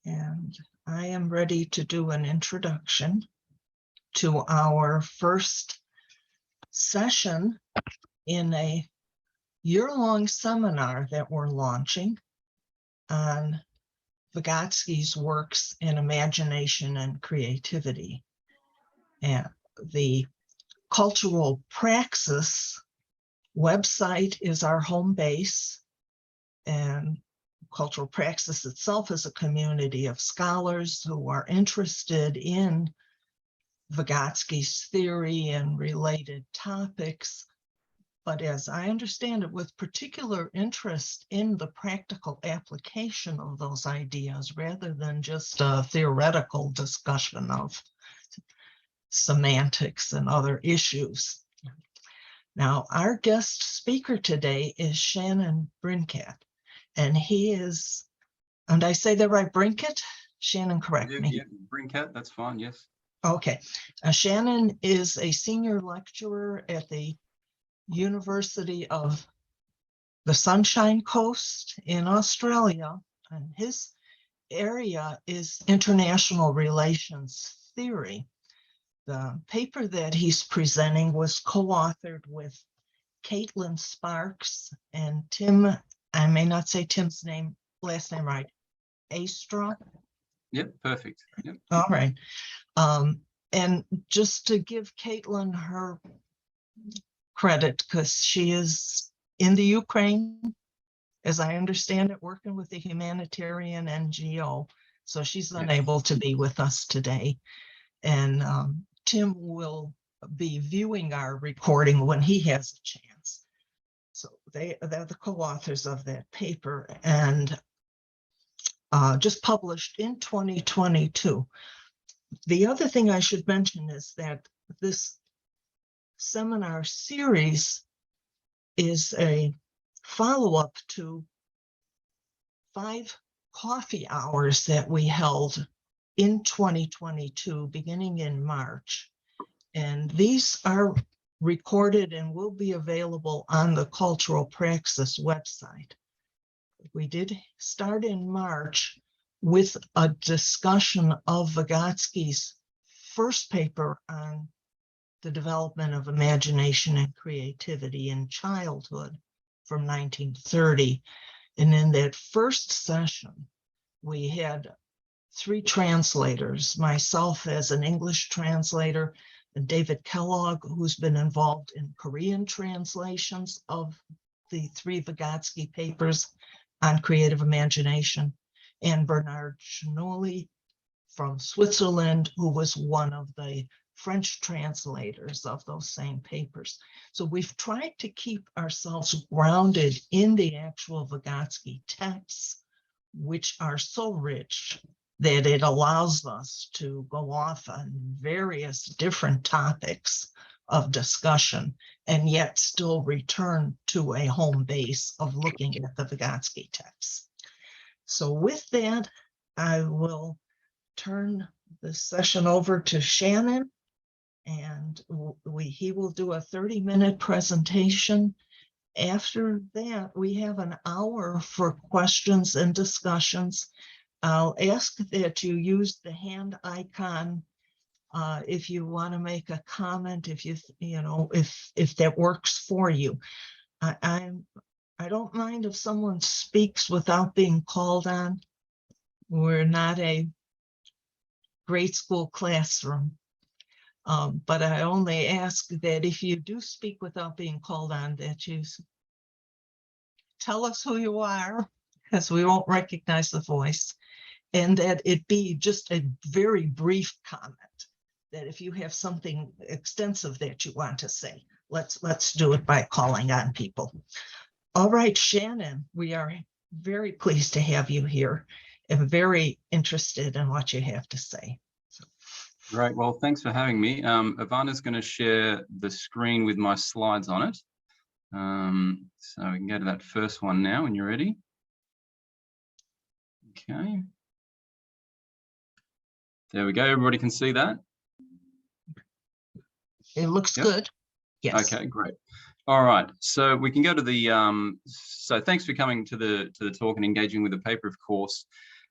And I am ready to do an introduction to our first session in a year-long seminar that we're launching on Vygotsky's works in imagination and creativity. And the cultural praxis website is our home base, and cultural praxis itself is a community of scholars who are interested in Vygotsky's theory and related topics, but as I understand it, with particular interest in the practical application of those ideas rather than just a theoretical discussion of semantics and other issues. Now, our guest speaker today is Shannon Brincat, and he is, and I say that right, Brincat? Shannon, correct me. Yeah, Brincat, that's fine, yes. Okay. Shannon is a senior lecturer at the University of the Sunshine Coast in Australia, and his area is international relations theory. The paper that he's presenting was co-authored with Caitlin Sparks and Tim, I may not say Tim's last name right, Aistrope. Yep, perfect. Yep. All right. And just to give Caitlin her credit, because she is in the Ukraine, as I understand it, working with a humanitarian NGO. So she's unable to be with us today. And Tim will be viewing our recording when he has a chance. So they're the co-authors of that paper, and just published in 2022. The other thing I should mention is that this seminar series is a follow-up to 5 coffee hours that we held in 2022, beginning in March. And these are recorded and will be available on the Cultural Praxis website. We did start in March with a discussion of Vygotsky's first paper on the development of imagination and creativity in childhood from 1930. And in that first session, we had 3 translators, myself as an English translator, and David Kellogg, who's been involved in Korean translations of the 3 Vygotsky papers on creative imagination, and Bernard Chenoli from Switzerland, who was one of the French translators of those same papers. So we've tried to keep ourselves grounded in the actual Vygotsky texts, which are so rich that it allows us to go off on various different topics of discussion and yet still return to a home base of looking at the Vygotsky texts. So with that, I will turn the session over to Shannon, and he will do a 30-minute presentation. After that, we have an hour for questions and discussions. I'll ask that you use the hand icon if you want to make a comment, if if that works for you. I don't mind if someone speaks without being called on. We're not a grade school classroom, but I only ask that if you do speak without being called on, that you tell us who you are, because we won't recognize the voice, and that it be just a very brief comment, that if you have something extensive that you want to say, let's do it by calling on people. All right, Shannon, we are very pleased to have you here and very interested in what you have to say. Great, well, thanks for having me. Ivana's going to share the screen with my slides on it. So we can go to that first one now when you're ready. Okay. There we go, everybody can see that? It looks good. Yes. Okay, great. All right, so we can go to the, so thanks for coming to the talk and engaging with the paper, of course.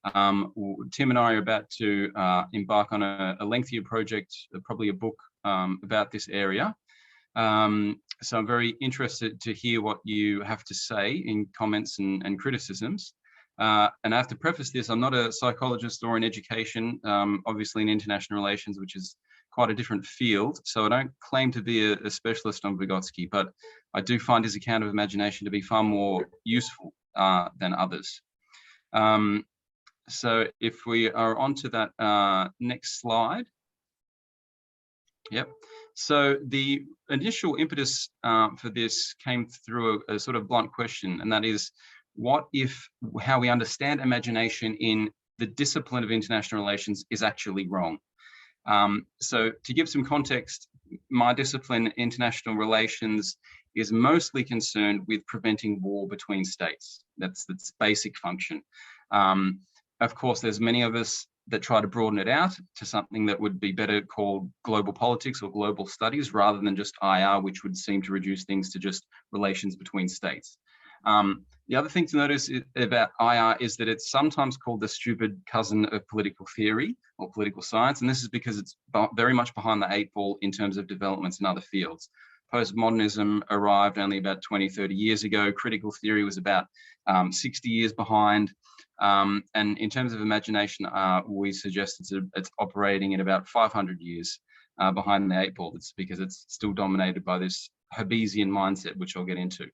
Tim and I are about to embark on a lengthier project, probably a book about this area. So I'm very interested to hear what you have to say in comments and criticisms. And I have to preface this, I'm not a psychologist or in education, obviously in international relations, which is quite a different field. So I don't claim to be a specialist on Vygotsky, but I do find his account of imagination to be far more useful than others. So if we are onto that next slide. Yep. So the initial impetus for this came through a sort of blunt question, and that is, what if how we understand imagination in the discipline of international relations is actually wrong? So to give some context, my discipline, international relations, is mostly concerned with preventing war between states. That's its basic function. Of course, there's many of us that try to broaden it out to something that would be better called global politics or global studies, rather than just IR, which would seem to reduce things to just relations between states. The other thing to notice about IR is that it's sometimes called the stupid cousin of political theory or political science, and this is because it's very much behind the 8 ball in terms of developments in other fields. Postmodernism arrived only about 20, 30 years ago. Critical theory was about 60 years behind. And in terms of imagination, we suggest it's operating at about 500 years behind the 8 ball. It's because it's still dominated by this Hobbesian mindset, which I'll get into.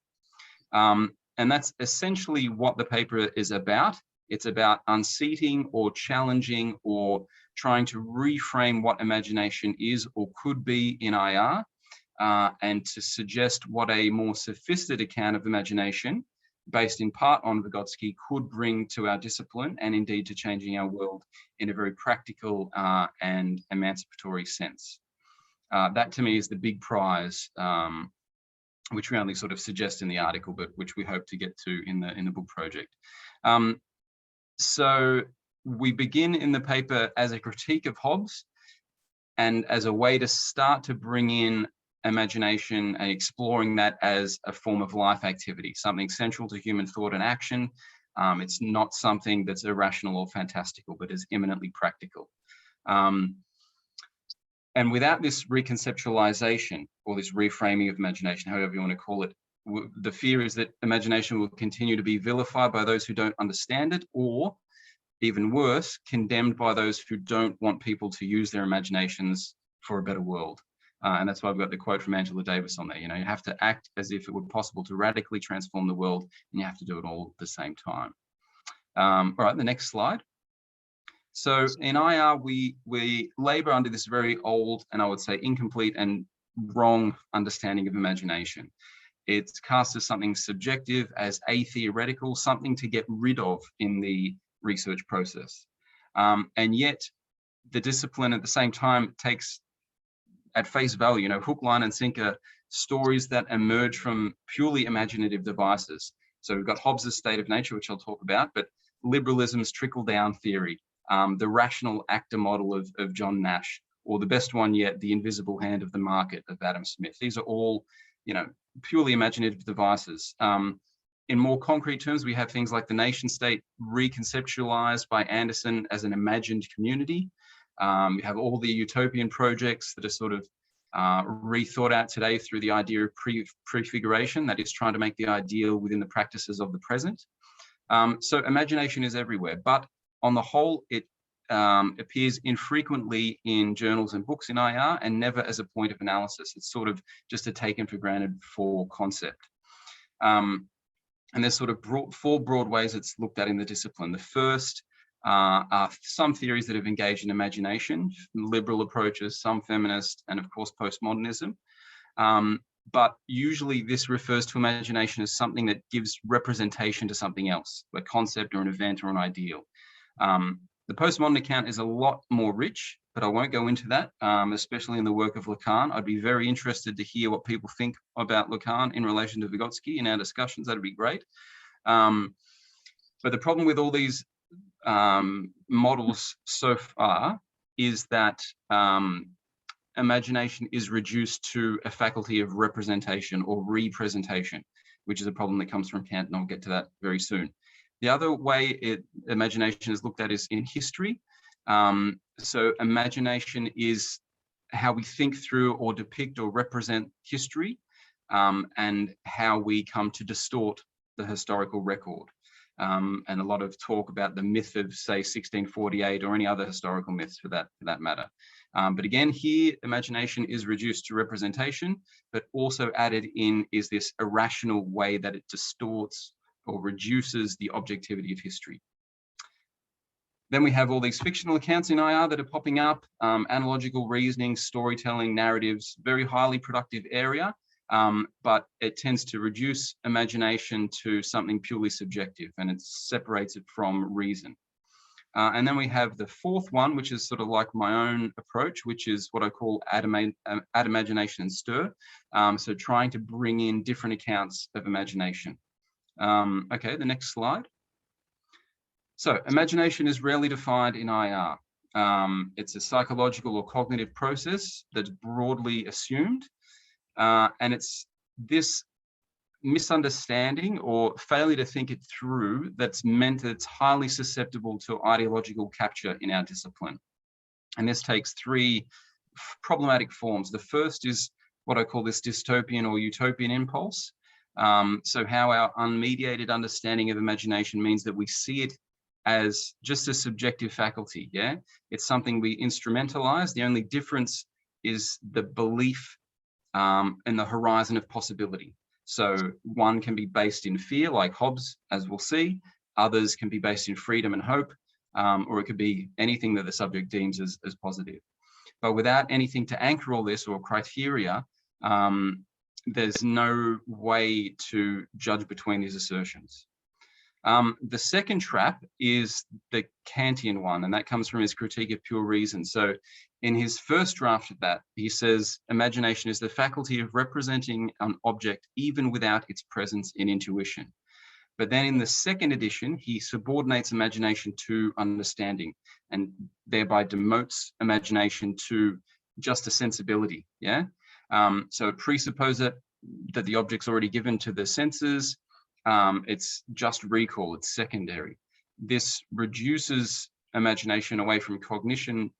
And that's essentially what the paper is about. It's about unseating or challenging or trying to reframe what imagination is or could be in IR, and to suggest what a more sophisticated account of imagination, based in part on Vygotsky, could bring to our discipline and indeed to changing our world in a very practical and emancipatory sense. That to me is the big prize, which we only sort of suggest in the article, but which we hope to get to in the book project. So we begin in the paper as a critique of Hobbes and as a way to start to bring in imagination and exploring that as a form of life activity, something central to human thought and action. It's not something that's irrational or fantastical, but is eminently practical. And without this reconceptualization or this reframing of imagination, however you want to call it, the fear is that imagination will continue to be vilified by those who don't understand it, or even worse, condemned by those who don't want people to use their imaginations for a better world. And that's why I've got the quote from Angela Davis on there. You know, you have to act as if it were possible to radically transform the world, and you have to do it all at the same time. All right, the next slide. So in IR, we labor under this very old and I would say incomplete and wrong understanding of imagination. It's cast as something subjective, as atheoretical, something to get rid of in the research process. And yet the discipline at the same time takes at face value, you know, hook, line and sinker, stories that emerge from purely imaginative devices. So we've got Hobbes' state of nature, which I'll talk about, but liberalism's trickle-down theory, the rational actor model of John Nash, or the best one yet, the invisible hand of the market of Adam Smith. These are all, you know, purely imaginative devices. In more concrete terms, we have things like the nation state reconceptualized by Anderson as an imagined community. We have all the utopian projects that are sort of rethought out today through the idea of prefiguration, that is trying to make the ideal within the practices of the present. So imagination is everywhere, but on the whole, it appears infrequently in journals and books in IR and never as a point of analysis. It's sort of just a taken for granted for concept. And there's sort of four broad ways it's looked at in the discipline. The first are some theories that have engaged in imagination, liberal approaches, some feminist, and of course postmodernism. But usually this refers to imagination as something that gives representation to something else, a concept or an event or an ideal. The postmodern account is a lot more rich, but I won't go into that, especially in the work of Lacan. I'd be very interested to hear what people think about Lacan in relation to Vygotsky in our discussions. That'd be great. But the problem with all these models so far is that imagination is reduced to a faculty of representation or representation, which is a problem that comes from Kant, and I'll get to that very soon. The other way imagination is looked at is in history. So imagination is how we think through or depict or represent history, and how we come to distort the historical record. And a lot of talk about the myth of, say, 1648 or any other historical myths for that matter. But again, here, imagination is reduced to representation, but also added in is this irrational way that it distorts or reduces the objectivity of history. Then we have all these fictional accounts in IR that are popping up, analogical reasoning, storytelling, narratives, very highly productive area, but it tends to reduce imagination to something purely subjective, and it separates it from reason. And then we have the fourth one, which is sort of like my own approach, which is what I call add imagination and stir. So trying to bring in different accounts of imagination. Okay, the next slide. So imagination is rarely defined in IR. It's a psychological or cognitive process that's broadly assumed. And it's this misunderstanding or failure to think it through that's meant that it's highly susceptible to ideological capture in our discipline. And this takes three problematic forms. The first is what I call this dystopian or utopian impulse. So how our unmediated understanding of imagination means that we see it as just a subjective faculty, yeah? It's something we instrumentalize. The only difference is the belief in the horizon of possibility. So one can be based in fear, like Hobbes, as we'll see. Others can be based in freedom and hope, or it could be anything that the subject deems as positive. But without anything to anchor all this or criteria, there's no way to judge between these assertions. The second trap is the Kantian one, and that comes from his critique of pure reason. So in his first draft of that, he says, imagination is the faculty of representing an object even without its presence in intuition. But then in the second edition, he subordinates imagination to understanding and thereby demotes imagination to just a sensibility, yeah? So it presupposes that the object's already given to the senses. It's just recall, it's secondary. This reduces imagination away from cognition,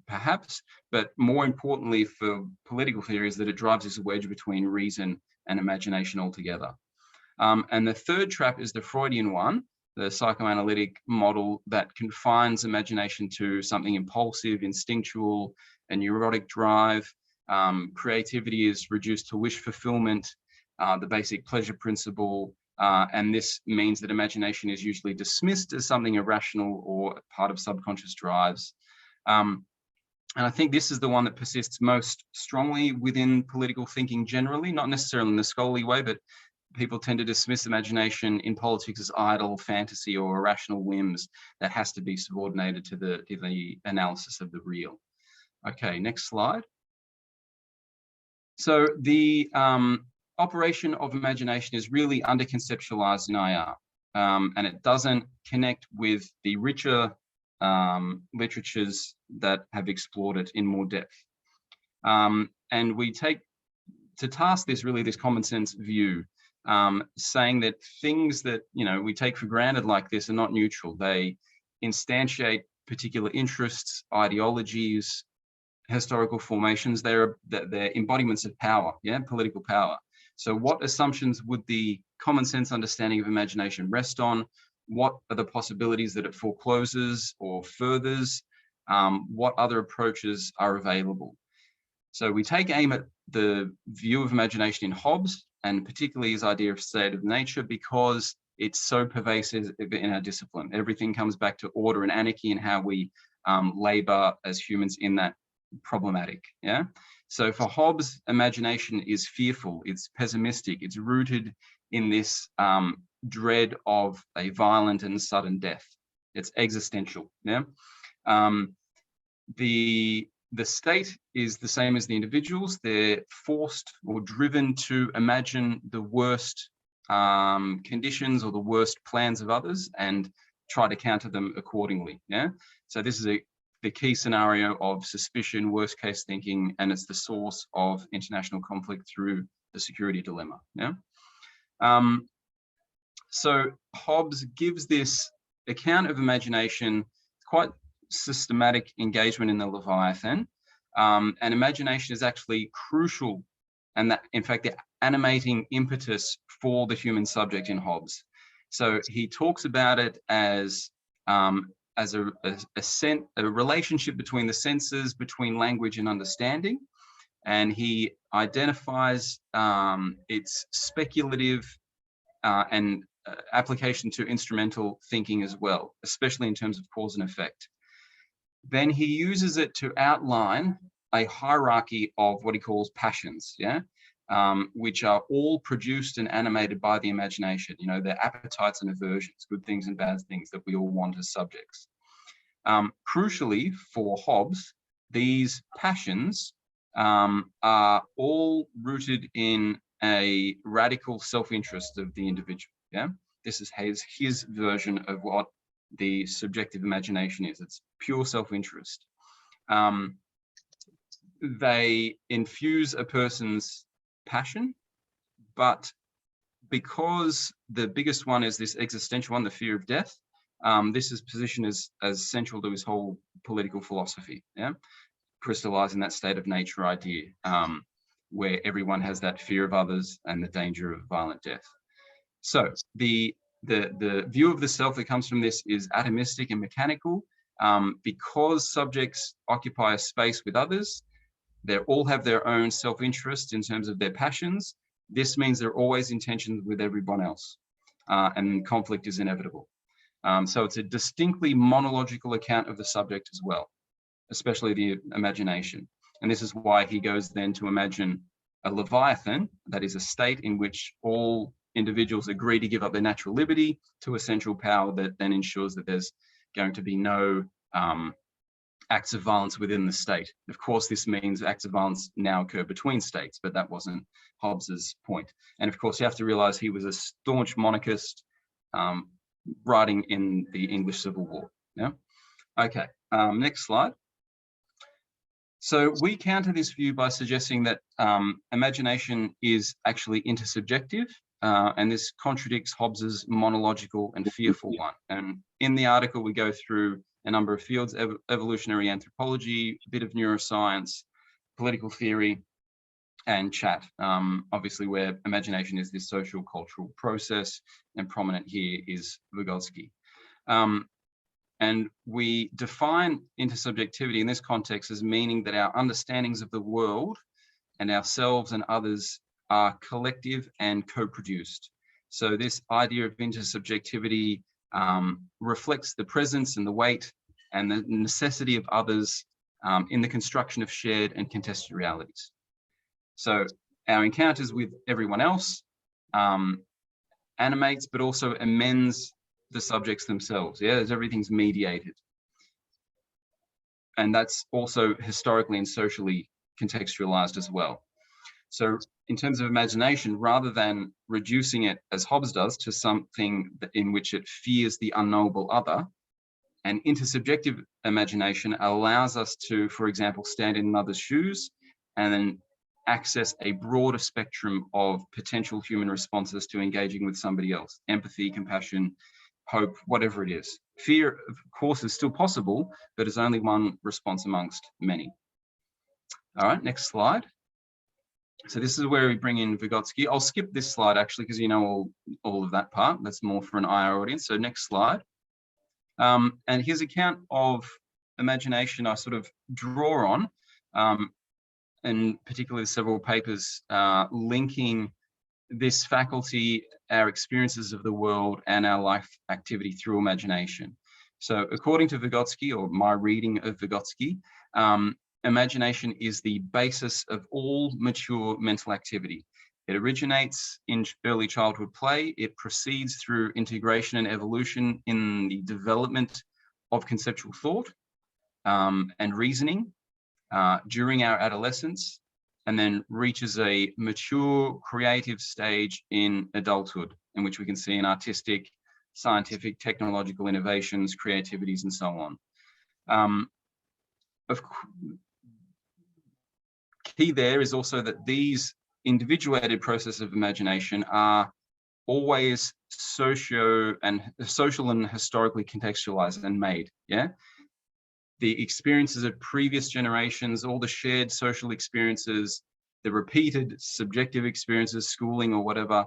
perhaps, but more importantly for political theory is that it drives this wedge between reason and imagination altogether. And the third trap is the Freudian one, the psychoanalytic model that confines imagination to something impulsive, instinctual, a neurotic drive. Creativity is reduced to wish fulfillment, the basic pleasure principle, and this means that imagination is usually dismissed as something irrational or part of subconscious drives. And I think this is the one that persists most strongly within political thinking generally, not necessarily in the scholarly way, but people tend to dismiss imagination in politics as idle fantasy or irrational whims that has to be subordinated to the analysis of the real. Okay, next slide. So the operation of imagination is really under-conceptualized in IR, and it doesn't connect with the richer literatures that have explored it in more depth. And we take to task this common sense view, saying that things that we take for granted like this are not neutral. They instantiate particular interests, ideologies, historical formations. They're embodiments of power, yeah, political power. So what assumptions would the common sense understanding of imagination rest on? What are the possibilities that it forecloses or furthers? What other approaches are available? So we take aim at the view of imagination in Hobbes, and particularly his idea of state of nature, because it's so pervasive in our discipline. Everything comes back to order and anarchy and how we labor as humans in that problematic, yeah? So for Hobbes, imagination is fearful, it's pessimistic, it's rooted in this dread of a violent and sudden death. It's existential, yeah? The state is the same as the individuals. They're forced or driven to imagine the worst conditions or the worst plans of others and try to counter them accordingly, yeah? So this is the key scenario of suspicion, worst case thinking, and it's the source of international conflict through the security dilemma, yeah? So Hobbes gives this account of imagination, quite systematic engagement in the Leviathan, and imagination is actually crucial, and that, in fact, the animating impetus for the human subject in Hobbes. So he talks about it as a relationship between the senses, between language and understanding, and he identifies its speculative and application to instrumental thinking as well, especially in terms of cause and effect. Then he uses it to outline a hierarchy of what he calls passions, which are all produced and animated by the imagination. You know, their appetites and aversions, good things and bad things that we all want as subjects. Crucially for Hobbes, these passions are all rooted in a radical self-interest of the individual. This is his version of what the subjective imagination is. It's pure self-interest. They infuse a person's passion, but because the biggest one is this existential one, the fear of death, this is positioned as central to his whole political philosophy, crystallizing that state of nature idea, where everyone has that fear of others and the danger of violent death. So the view of the self that comes from this is atomistic and mechanical. Because subjects occupy a space with others, they all have their own self-interest in terms of their passions. This means they're always in tension with everyone else, and conflict is inevitable. So it's a distinctly monological account of the subject as well, especially the imagination. And this is why he goes then to imagine a Leviathan, that is a state in which all individuals agree to give up their natural liberty to a central power that then ensures that there's going to be no acts of violence within the state. Of course, this means acts of violence now occur between states, but that wasn't Hobbes's point. And of course, you have to realize he was a staunch monarchist writing in the English Civil War. Okay, next slide. So we counter this view by suggesting that imagination is actually intersubjective, and this contradicts Hobbes's monological and fearful one. And in the article, we go through a number of fields: evolutionary anthropology, a bit of neuroscience, political theory, and chat. Obviously, where imagination is this social cultural process, and prominent here is Vygotsky. And we define intersubjectivity in this context as meaning that our understandings of the world and ourselves and others are collective and co-produced. So this idea of intersubjectivity reflects the presence and the weight and the necessity of others in the construction of shared and contested realities. So our encounters with everyone else animates, but also amends the subjects themselves. As everything's mediated. And that's also historically and socially contextualized as well. So in terms of imagination, rather than reducing it, as Hobbes does, to something in which it fears the unknowable other, an intersubjective imagination allows us to, for example, stand in another's shoes and then access a broader spectrum of potential human responses to engaging with somebody else: empathy, compassion, hope, whatever it is. Fear, of course, is still possible, but is only one response amongst many. All right, next slide. So this is where we bring in Vygotsky. I'll skip this slide actually, because you know all of that part. That's more for an IR audience. So next slide. And his account of imagination I sort of draw on, and particularly several papers linking this faculty, our experiences of the world, and our life activity through imagination. So according to Vygotsky, or my reading of Vygotsky, imagination is the basis of all mature mental activity. It originates in early childhood play. It proceeds through integration and evolution in the development of conceptual thought and reasoning during our adolescence, and then reaches a mature creative stage in adulthood, in which we can see an artistic, scientific, technological innovations, creativities, and so on. Key there is also that these individuated processes of imagination are always social and historically contextualized and made. Yeah, the experiences of previous generations, all the shared social experiences, the repeated subjective experiences, schooling or whatever,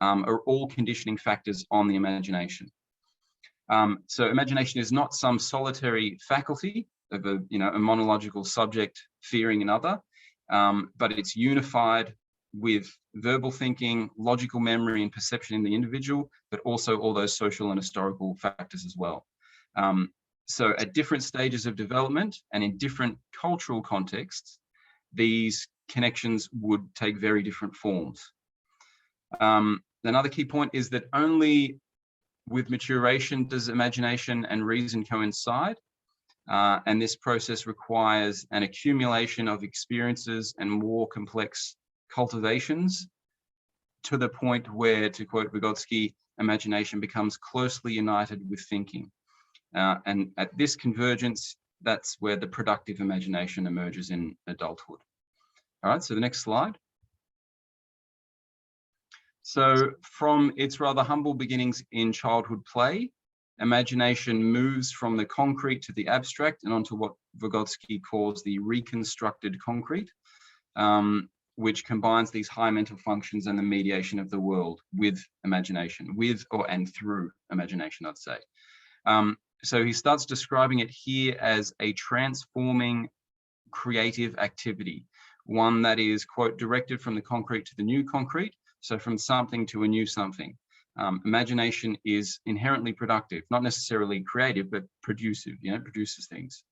are all conditioning factors on the imagination. So imagination is not some solitary faculty of a monological subject fearing another, but it's unified with verbal thinking, logical memory, and perception in the individual, but also all those social and historical factors as well. So at different stages of development and in different cultural contexts, these connections would take very different forms. Another key point is that only with maturation does imagination and reason coincide. And this process requires an accumulation of experiences and more complex cultivations to the point where, to quote Vygotsky, imagination becomes closely united with thinking. And at this convergence, that's where the productive imagination emerges in adulthood. All right, so the next slide. So from its rather humble beginnings in childhood play, imagination moves from the concrete to the abstract and onto what Vygotsky calls the reconstructed concrete, which combines these high mental functions and the mediation of the world with imagination, and through imagination, I'd say. So he starts describing it here as a transforming creative activity, one that is, quote, directed from the concrete to the new concrete, so from something to a new something. Imagination is inherently productive, not necessarily creative, but produces things.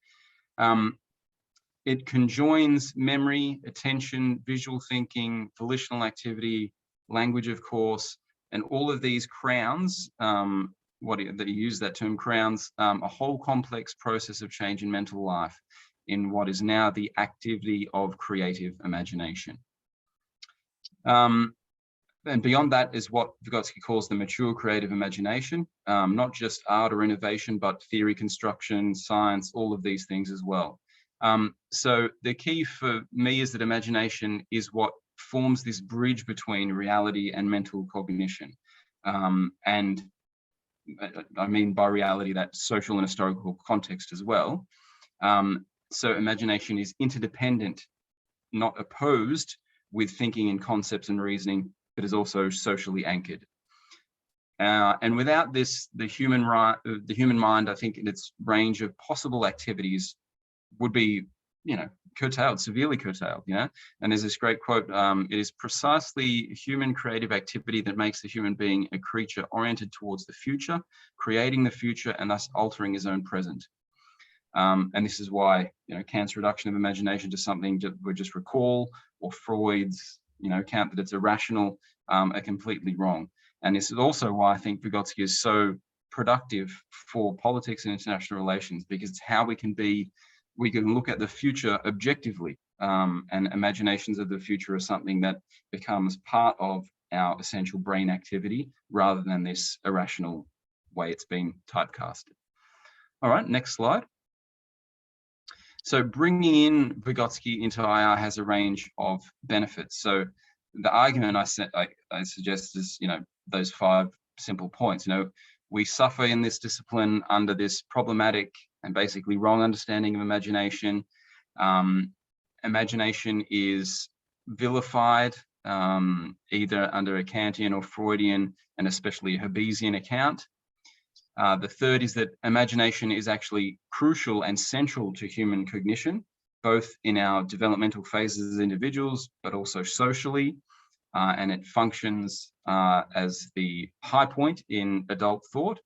It conjoins memory, attention, visual thinking, volitional activity, language, of course, and all of these crowns, that you use that term, crowns, a whole complex process of change in mental life in what is now the activity of creative imagination. And beyond that is what Vygotsky calls the mature creative imagination, not just art or innovation, but theory, construction, science, all of these things as well. So the key for me is that imagination is what forms this bridge between reality and mental cognition. And I mean by reality that social and historical context as well. So imagination is interdependent, not opposed with thinking and concepts and reasoning, but is also socially anchored. And without this, the human mind, I think, in its range of possible activities would be, curtailed, severely curtailed, And there's this great quote, it is precisely human creative activity that makes the human being a creature oriented towards the future, creating the future and thus altering his own present. And this is why, Kant's reduction of imagination to something that we just recall, or Freud's, count that it's irrational, are completely wrong. And this is also why I think Vygotsky is so productive for politics and international relations, because it's how we can look at the future objectively, and imaginations of the future are something that becomes part of our essential brain activity rather than this irrational way it's been typecasted. All right, next slide. So bringing in Vygotsky into IR has a range of benefits. So the argument I suggest is, those 5 simple points. We suffer in this discipline under this problematic and basically wrong understanding of imagination. Imagination is vilified, either under a Kantian or Freudian, and especially a Hobbesian account. The third is that imagination is actually crucial and central to human cognition, both in our developmental phases as individuals, but also socially. And it functions as the high point in adult thought.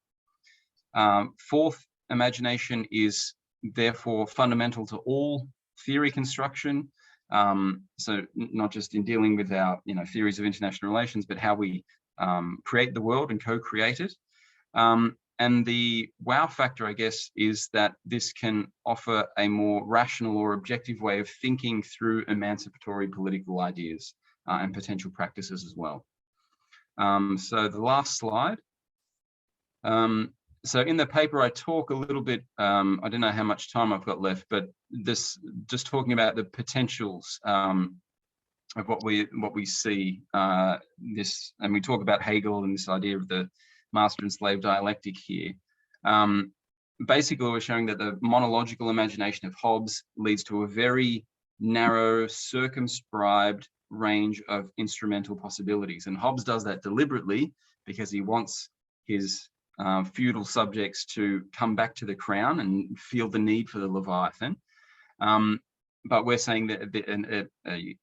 Fourth, imagination is therefore fundamental to all theory construction. So not just in dealing with our theories of international relations, but how we create the world and co-create it. And the wow factor, I guess, is that this can offer a more rational or objective way of thinking through emancipatory political ideas and potential practices as well. So the last slide. So in the paper, I talk a little bit, I don't know how much time I've got left, but this just talking about the potentials what we see this, and we talk about Hegel and this idea of the master and slave dialectic here. Basically, we're showing that the monological imagination of Hobbes leads to a very narrow, circumscribed range of instrumental possibilities. And Hobbes does that deliberately because he wants his feudal subjects to come back to the crown and feel the need for the Leviathan. But we're saying that an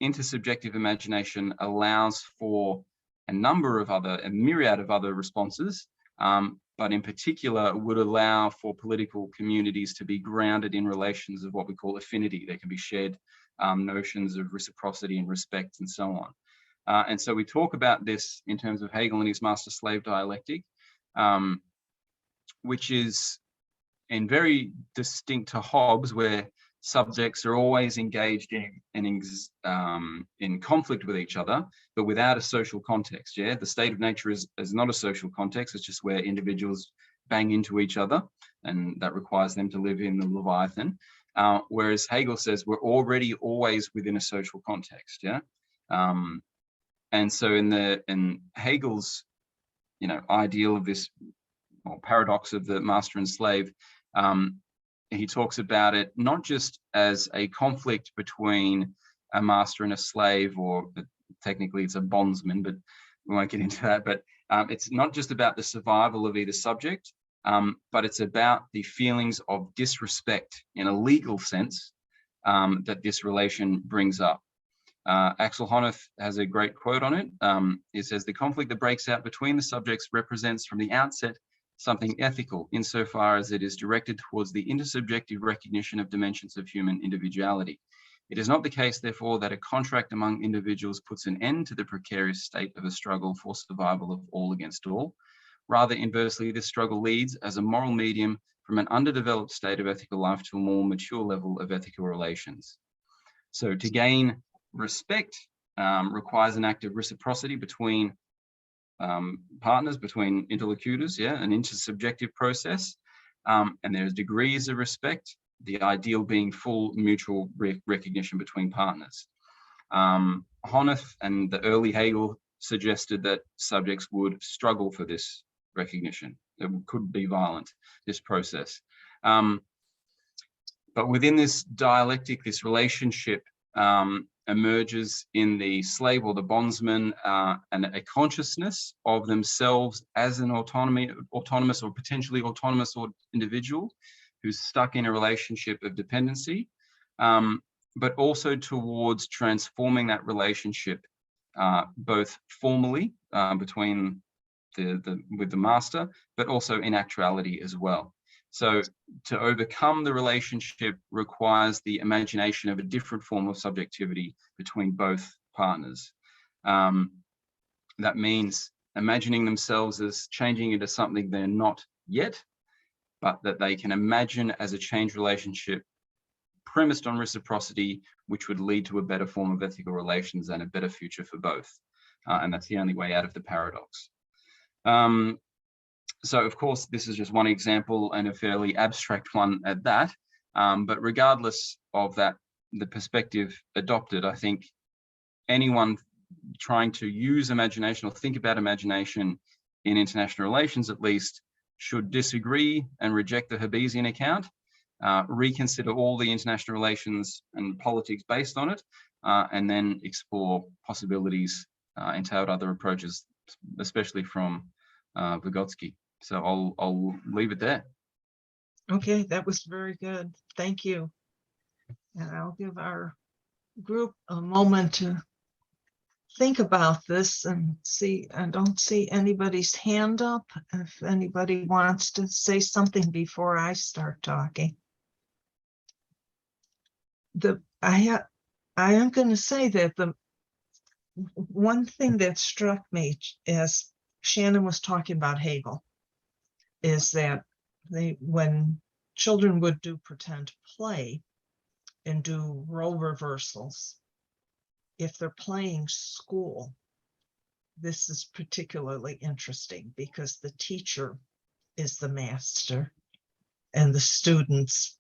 intersubjective imagination allows for a myriad of other responses, but in particular would allow for political communities to be grounded in relations of what we call affinity. There can be shared notions of reciprocity and respect and so on. And so we talk about this in terms of Hegel and his master-slave dialectic, which is in very distinct to Hobbes, where subjects are always engaged in conflict with each other, but without a social context. Yeah, the state of nature is not a social context. It's just where individuals bang into each other, and that requires them to live in the Leviathan. Whereas Hegel says we're already always within a social context. Yeah, and so in Hegel's ideal of this, or paradox of the master and slave, he talks about it not just as a conflict between a master and a slave, or technically it's a bondsman, but we won't get into that. But it's not just about the survival of either subject, but it's about the feelings of disrespect in a legal sense that this relation brings up. Axel Honneth has a great quote on it. It says, "The conflict that breaks out between the subjects represents from the outset something ethical, insofar as it is directed towards the intersubjective recognition of dimensions of human individuality. It is not the case, therefore, that a contract among individuals puts an end to the precarious state of a struggle for survival of all against all. Rather, inversely, this struggle leads as a moral medium from an underdeveloped state of ethical life to a more mature level of ethical relations." So to gain respect requires an act of reciprocity between partners, between interlocutors, an intersubjective process, and there's degrees of respect, the ideal being full mutual recognition between partners. Honneth and the early Hegel suggested that subjects would struggle for this recognition. It could be violent, this process. But within this dialectic, this relationship emerges in the slave or the bondsman, and a consciousness of themselves as an autonomous or potentially autonomous individual who's stuck in a relationship of dependency, but also towards transforming that relationship both formally between with the master, but also in actuality as well. So to overcome the relationship requires the imagination of a different form of subjectivity between both partners. That means imagining themselves as changing into something they're not yet, but that they can imagine as a changed relationship premised on reciprocity, which would lead to a better form of ethical relations and a better future for both. And that's the only way out of the paradox. So, of course, this is just one example, and a fairly abstract one at that. But regardless of that, the perspective adopted, I think anyone trying to use imagination or think about imagination in international relations, at least, should disagree and reject the Hobbesian account, reconsider all the international relations and politics based on it, and then explore possibilities entailed other approaches, especially from Vygotsky. So I'll leave it there. Okay, that was very good. Thank you. And I'll give our group a moment to think about this and see. I don't see anybody's hand up. If anybody wants to say something before I start talking. I am going to say that the one thing that struck me as Shannon was talking about Hegel is that when children would do pretend play and do role reversals, if they're playing school, this is particularly interesting because the teacher is the master and the students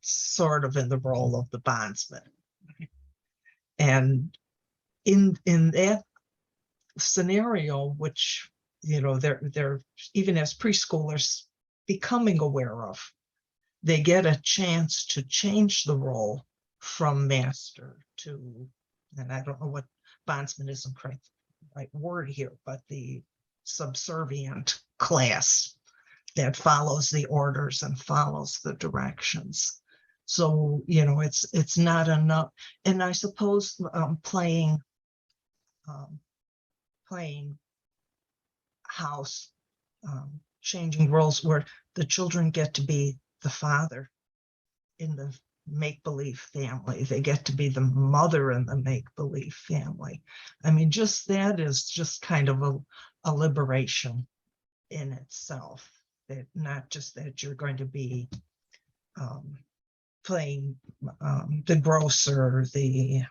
sort of in the role of the bondsman. And in that scenario, which, you know, they're even as preschoolers becoming aware of, they get a chance to change the role from master to, and I don't know what bondsman isn't the right word here, but the subservient class that follows the orders and follows the directions. So, you know, it's not enough. And I suppose playing house, changing roles where the children get to be the father in the make-believe family. They get to be the mother in the make-believe family. I mean, just that is just kind of a liberation in itself. That not just that you're going to be playing the grocer, the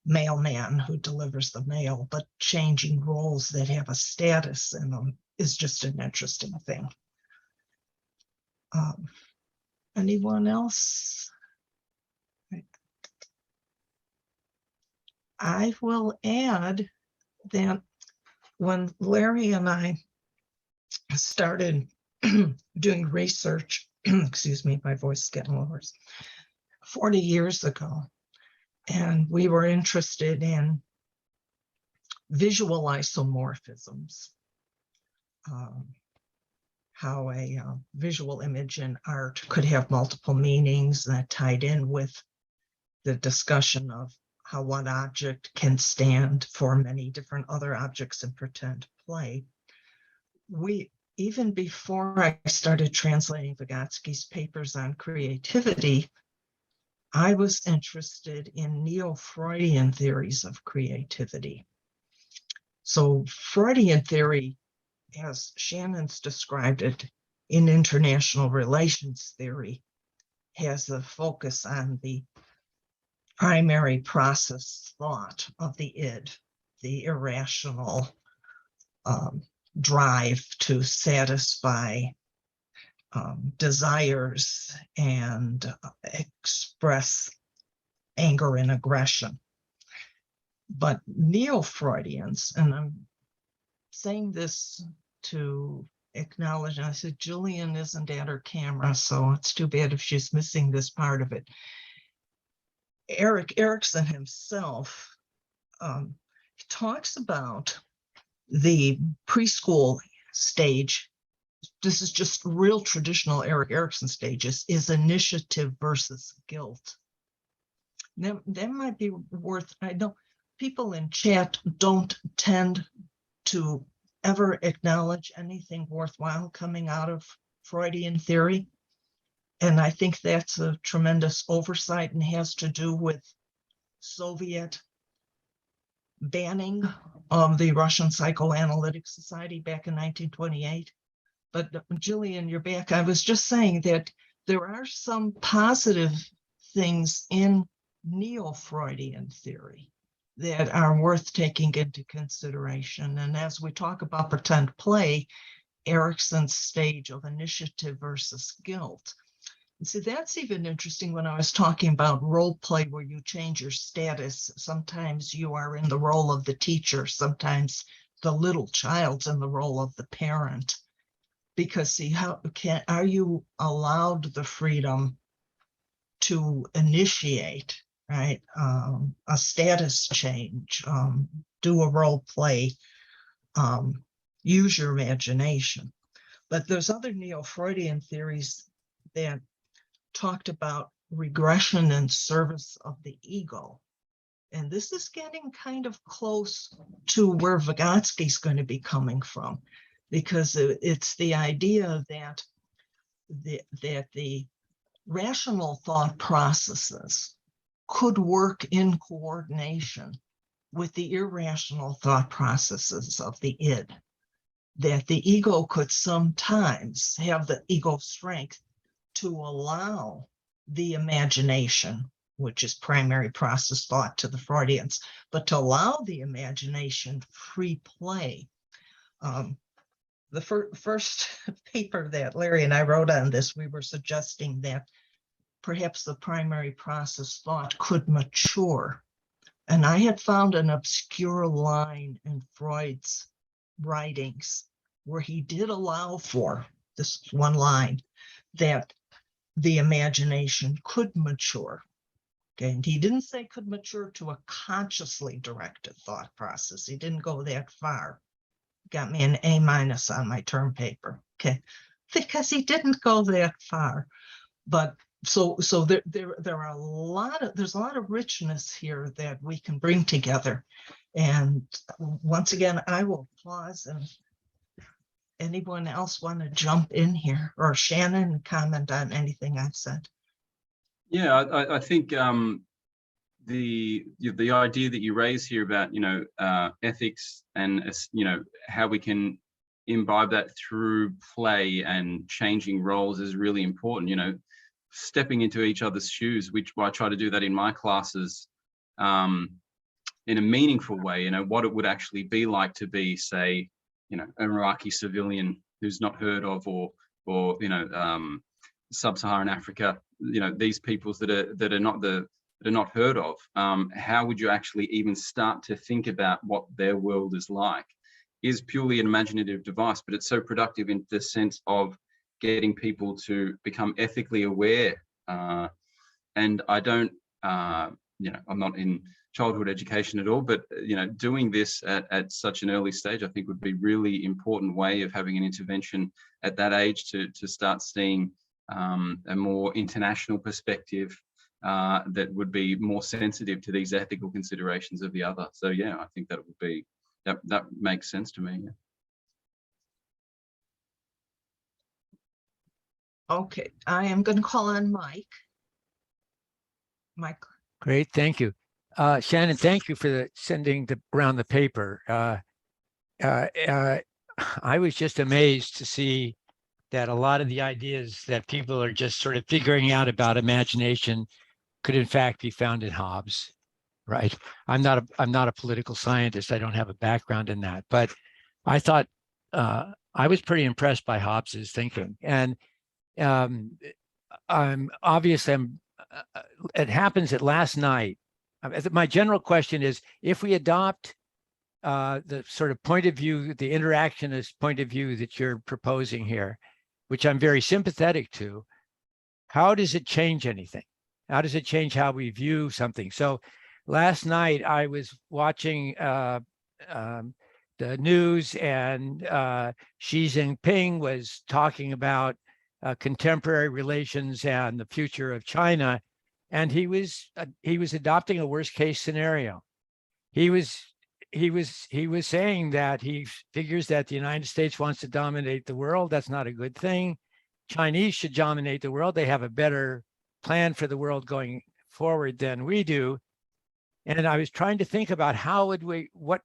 mailman who delivers the mail, but changing roles that have a status in them is just an interesting thing. Anyone else? I will add that when Larry and I started doing research, excuse me, my voice is getting worse, 40 years ago, and we were interested in visual isomorphisms, how a visual image in art could have multiple meanings that tied in with the discussion of how one object can stand for many different other objects in pretend play. Even before I started translating Vygotsky's papers on creativity, I was interested in neo-Freudian theories of creativity. So Freudian theory, as Shannon's described it in international relations theory, has a focus on the primary process thought of the id, the irrational drive to satisfy desires and express anger and aggression. But neo-Freudians, and I'm saying this to acknowledge, and I said, Jillian isn't at her camera, so it's too bad if she's missing this part of it. Erik Erikson himself talks about the preschool stage. This is just real traditional Erik Erikson stages, is initiative versus guilt. Now, that might be worth, I know people in chat don't tend to ever acknowledge anything worthwhile coming out of Freudian theory. And I think that's a tremendous oversight and has to do with Soviet banning of the Russian Psychoanalytic Society back in 1928. But Jillian, you're back. I was just saying that there are some positive things in neo-Freudian theory that are worth taking into consideration. And as we talk about pretend play, Erikson's stage of initiative versus guilt. And see, that's even interesting when I was talking about role play where you change your status. Sometimes you are in the role of the teacher, sometimes the little child's in the role of the parent. Because see, are you allowed the freedom to initiate, right, a status change, do a role play, use your imagination? But there's other neo-Freudian theories that talked about regression and service of the ego. And this is getting kind of close to where Vygotsky's going to be coming from, because it's the idea that the rational thought processes could work in coordination with the irrational thought processes of the id, that the ego could sometimes have the ego strength to allow the imagination, which is primary process thought to the Freudians, but to allow the imagination free play. The first paper that Larry and I wrote on this, we were suggesting that perhaps the primary process thought could mature And I had found an obscure line in Freud's writings where he did allow for this one line that the imagination could mature. Okay, and he didn't say could mature to a consciously directed thought process. He didn't go that far. Got me an A- on my term paper. Okay, because he didn't go that far. But so there are there's a lot of richness here that we can bring together. And once again, I will pause, and anyone else want to jump in here, or Shannon, comment on anything I've said? Yeah, I think the idea that you raise here about ethics and how we can imbibe that through play and changing roles is really important. Stepping into each other's shoes, which I try to do that in my classes in a meaningful way. What it would actually be like to be, say, an Iraqi civilian who's not heard of, or sub-Saharan Africa. These peoples that are not heard of. How would you actually even start to think about what their world is like? Is purely an imaginative device, but it's so productive in the sense of getting people to become ethically aware. And I don't, I'm not in childhood education at all, but doing this at such an early stage, I think would be really important way of having an intervention at that age to start seeing a more international perspective that would be more sensitive to these ethical considerations of the other. So yeah, I think that would be that makes sense to me. Yeah. Okay, I am going to call on Mike. Mike. Great, thank you. Shannon, thank you for sending around the paper. I was just amazed to see that a lot of the ideas that people are just sort of figuring out about imagination could in fact be found in Hobbes, right? I'm not a political scientist. I don't have a background in that, but I thought I was pretty impressed by Hobbes's thinking. And it happens that last night, my general question is, if we adopt the sort of point of view, the interactionist point of view that you're proposing here, which I'm very sympathetic to, how does it change anything? How does it change how we view something? So last night I was watching the news, and Xi Jinping was talking about contemporary relations and the future of China, and he was adopting a worst case scenario. He was saying that he figures that the United States wants to dominate the world. That's not a good thing. Chinese should dominate the world. They have a better plan for the world going forward than we do. And I was trying to think about what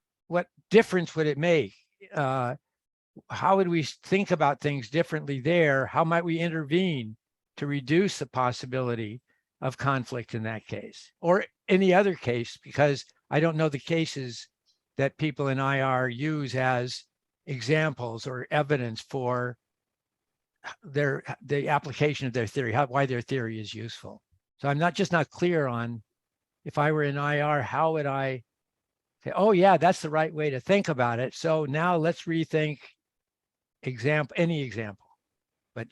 difference would it make? How would we think about things differently there? How might we intervene to reduce the possibility of conflict in that case, or any other case? Because I don't know the cases that people in IR use as examples or evidence for the application of their theory, why their theory is useful. So I'm not clear on, if I were in IR, how would I say, oh yeah, that's the right way to think about it. So now let's rethink any example. But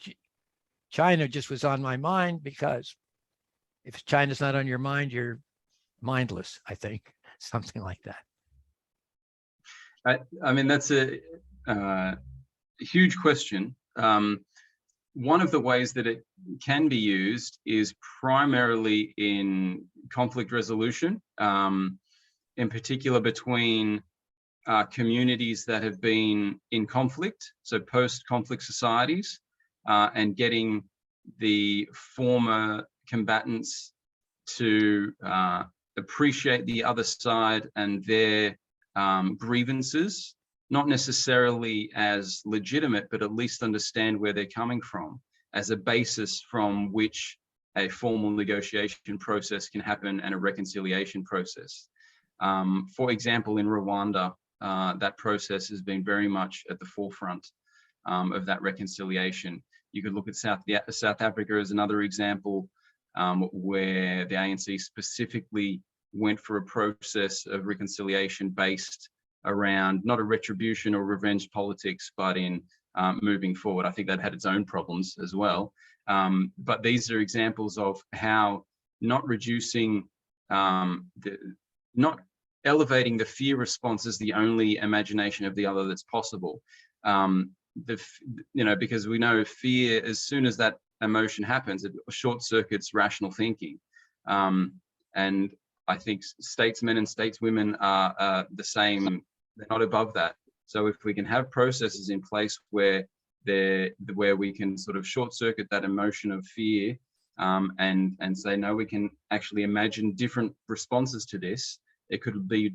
China just was on my mind, because if China's not on your mind, you're mindless, I think, something like that. I mean, that's a huge question. One of the ways that it can be used is primarily in conflict resolution, in particular between communities that have been in conflict, so post-conflict societies, and getting the former combatants to appreciate the other side and their grievances, not necessarily as legitimate, but at least understand where they're coming from as a basis from which a formal negotiation process can happen and a reconciliation process. For example, in Rwanda, that process has been very much at the forefront of that reconciliation. You could look at South Africa as another example, where the ANC specifically went for a process of reconciliation based around not a retribution or revenge politics, but in moving forward. I think that had its own problems as well. But these are examples of how not reducing, not elevating the fear response as the only imagination of the other that's possible. Because we know fear, as soon as that emotion happens, it short circuits rational thinking. And I think statesmen and stateswomen are the same, they're not above that. So if we can have processes in place where we can sort of short circuit that emotion of fear, and say, no, we can actually imagine different responses to this, it could be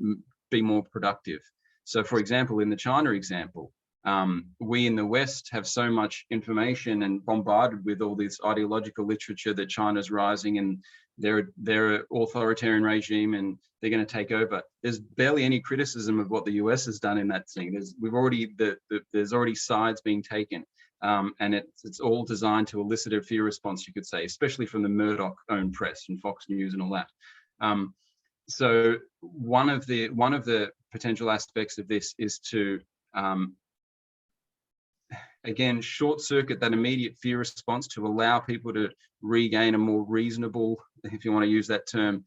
more productive. So for example, in the China example, we in the West have so much information and bombarded with all this ideological literature that China's rising and they're an authoritarian regime and they're going to take over. There's barely any criticism of what the US has done in that scene. There's already sides being taken, and it's all designed to elicit a fear response, you could say, especially from the Murdoch-owned press and Fox News and all that. So one of the potential aspects of this is to again, short circuit that immediate fear response to allow people to regain a more reasonable, if you want to use that term,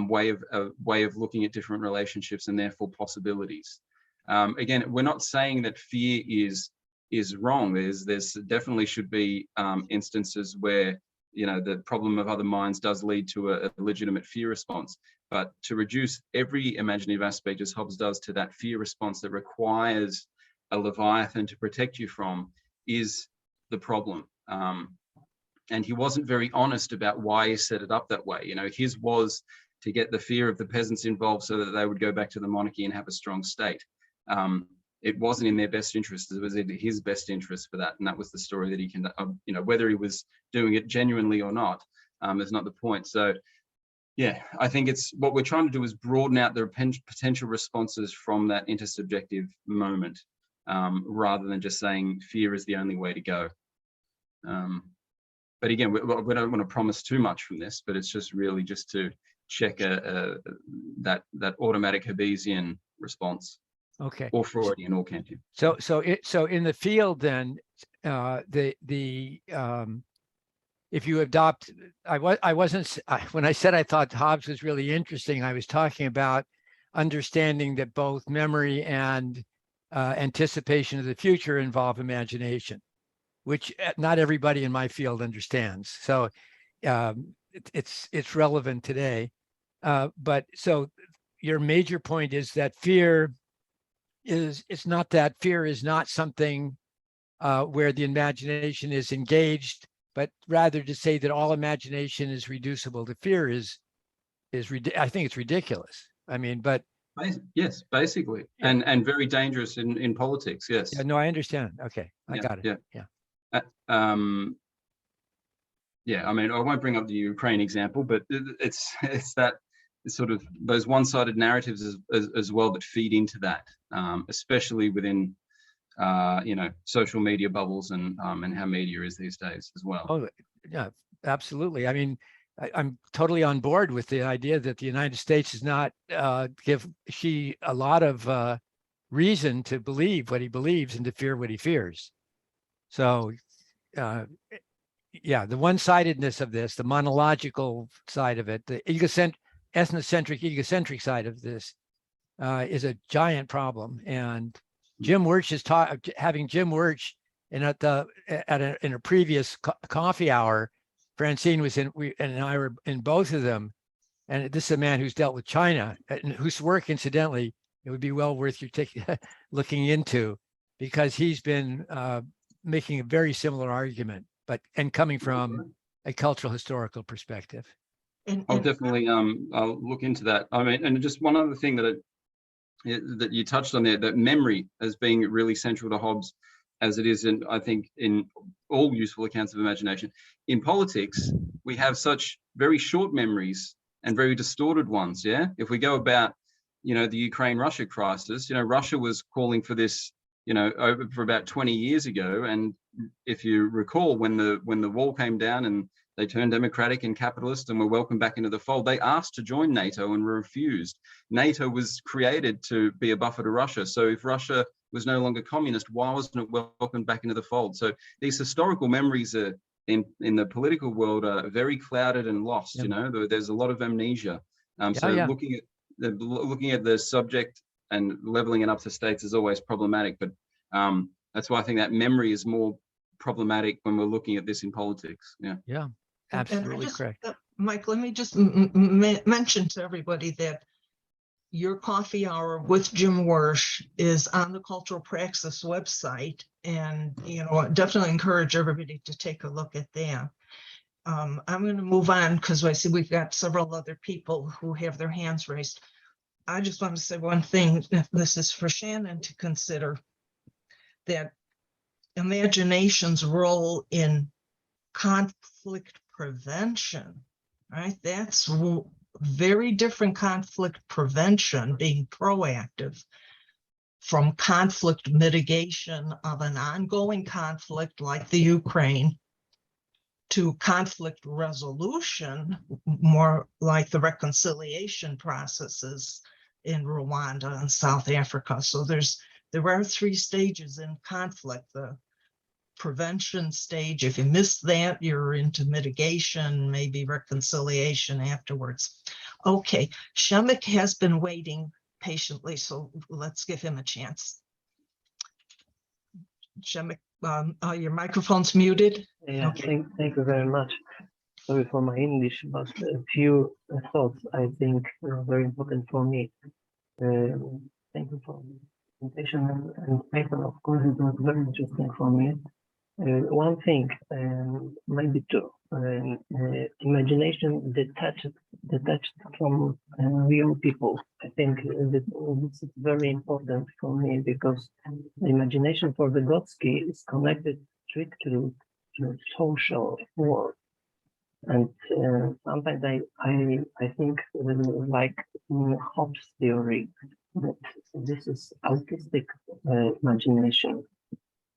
way of looking at different relationships and therefore possibilities. Again, we're not saying that fear is wrong. There's definitely should be instances where, you know, the problem of other minds does lead to a legitimate fear response. But to reduce every imaginative aspect, as Hobbes does, to that fear response that requires a Leviathan to protect you from is the problem. And he wasn't very honest about why he set it up that way. You know, his was to get the fear of the peasants involved so that they would go back to the monarchy and have a strong state. It wasn't in their best interest. It was in his best interest for that. And that was the story that he can, you know, whether he was doing it genuinely or not, is not the point. So yeah, I think it's what we're trying to do is broaden out the potential responses from that intersubjective moment, rather than just saying fear is the only way to go. But again, we don't want to promise too much from this, but it's just really just to check that automatic Hobbesian response. Okay. Or Freudian or Kantian. So in the field, then if you adopt, when I said I thought Hobbes was really interesting, I was talking about understanding that both memory and anticipation of the future involve imagination, which not everybody in my field understands. So it's relevant today. But so your major point is that fear is not something where the imagination is engaged, but rather to say that all imagination is reducible to fear is I think it's ridiculous. I mean, but yes, basically, yeah. and very dangerous in politics. Yes. Yeah, no, I understand. Okay, I got it. Yeah. Yeah. I mean, I won't bring up the Ukraine example, but it's that sort of those one-sided narratives as well that feed into that, especially within social media bubbles and how media is these days as well. Oh yeah, absolutely. I mean, I'm totally on board with the idea that the United States does not give Xi a lot of reason to believe what he believes and to fear what he fears. So yeah, the one-sidedness of this, the monological side of it, the ethnocentric, egocentric side of this is a giant problem. And Jim Wirch is having Jim Wirch in a previous coffee hour. Francine was and I were in both of them. And this is a man who's dealt with China and whose work, incidentally, it would be well worth you looking into, because he's been making a very similar argument, and coming from a cultural historical perspective. I'll definitely I'll look into that. I mean, and just one other thing that you touched on there, that memory as being really central to Hobbes, as it is I think in all useful accounts of imagination. In politics, we have such very short memories and very distorted ones. Yeah, if we go about, the Ukraine-Russia crisis, Russia was calling for this, for about 20 years ago, and if you recall, when the wall came down and They turned democratic and capitalist and were welcomed back into the fold. They asked to join NATO and were refused. NATO was created to be a buffer to Russia. So if Russia was no longer communist, why wasn't it welcomed back into the fold? So these historical memories are in the political world are very clouded and lost. You know, there's a lot of amnesia. Looking at the subject and leveling it up to states is always problematic. But that's why I think that memory is more problematic when we're looking at this in politics. Yeah. Absolutely correct. Mike, let me just mention to everybody that your coffee hour with Jim Wersch is on the Cultural Praxis website, and I definitely encourage everybody to take a look at that. I'm going to move on because I see we've got several other people who have their hands raised. I just want to say one thing. This is for Shannon to consider, that imagination's role in conflict prevention, right? That's very different. Conflict prevention, being proactive, from conflict mitigation of an ongoing conflict like the Ukraine, to conflict resolution, more like the reconciliation processes in Rwanda and South Africa. So there are 3 stages in conflict. The prevention stage, if you miss that, you're into mitigation, maybe reconciliation afterwards. Okay, Shemek has been waiting patiently, so let's give him a chance. Shemek, your microphone's muted. Yeah, Okay. thank you very much. Sorry for my English, but a few thoughts I think are very important for me. Thank you for the presentation and paper. Of course, it was very interesting for me. One thing, maybe two. Imagination detached from real people. I think this is very important for me, because the imagination for Vygotsky is connected strictly to social world. And sometimes I think like Hobbes' theory, that this is autistic imagination.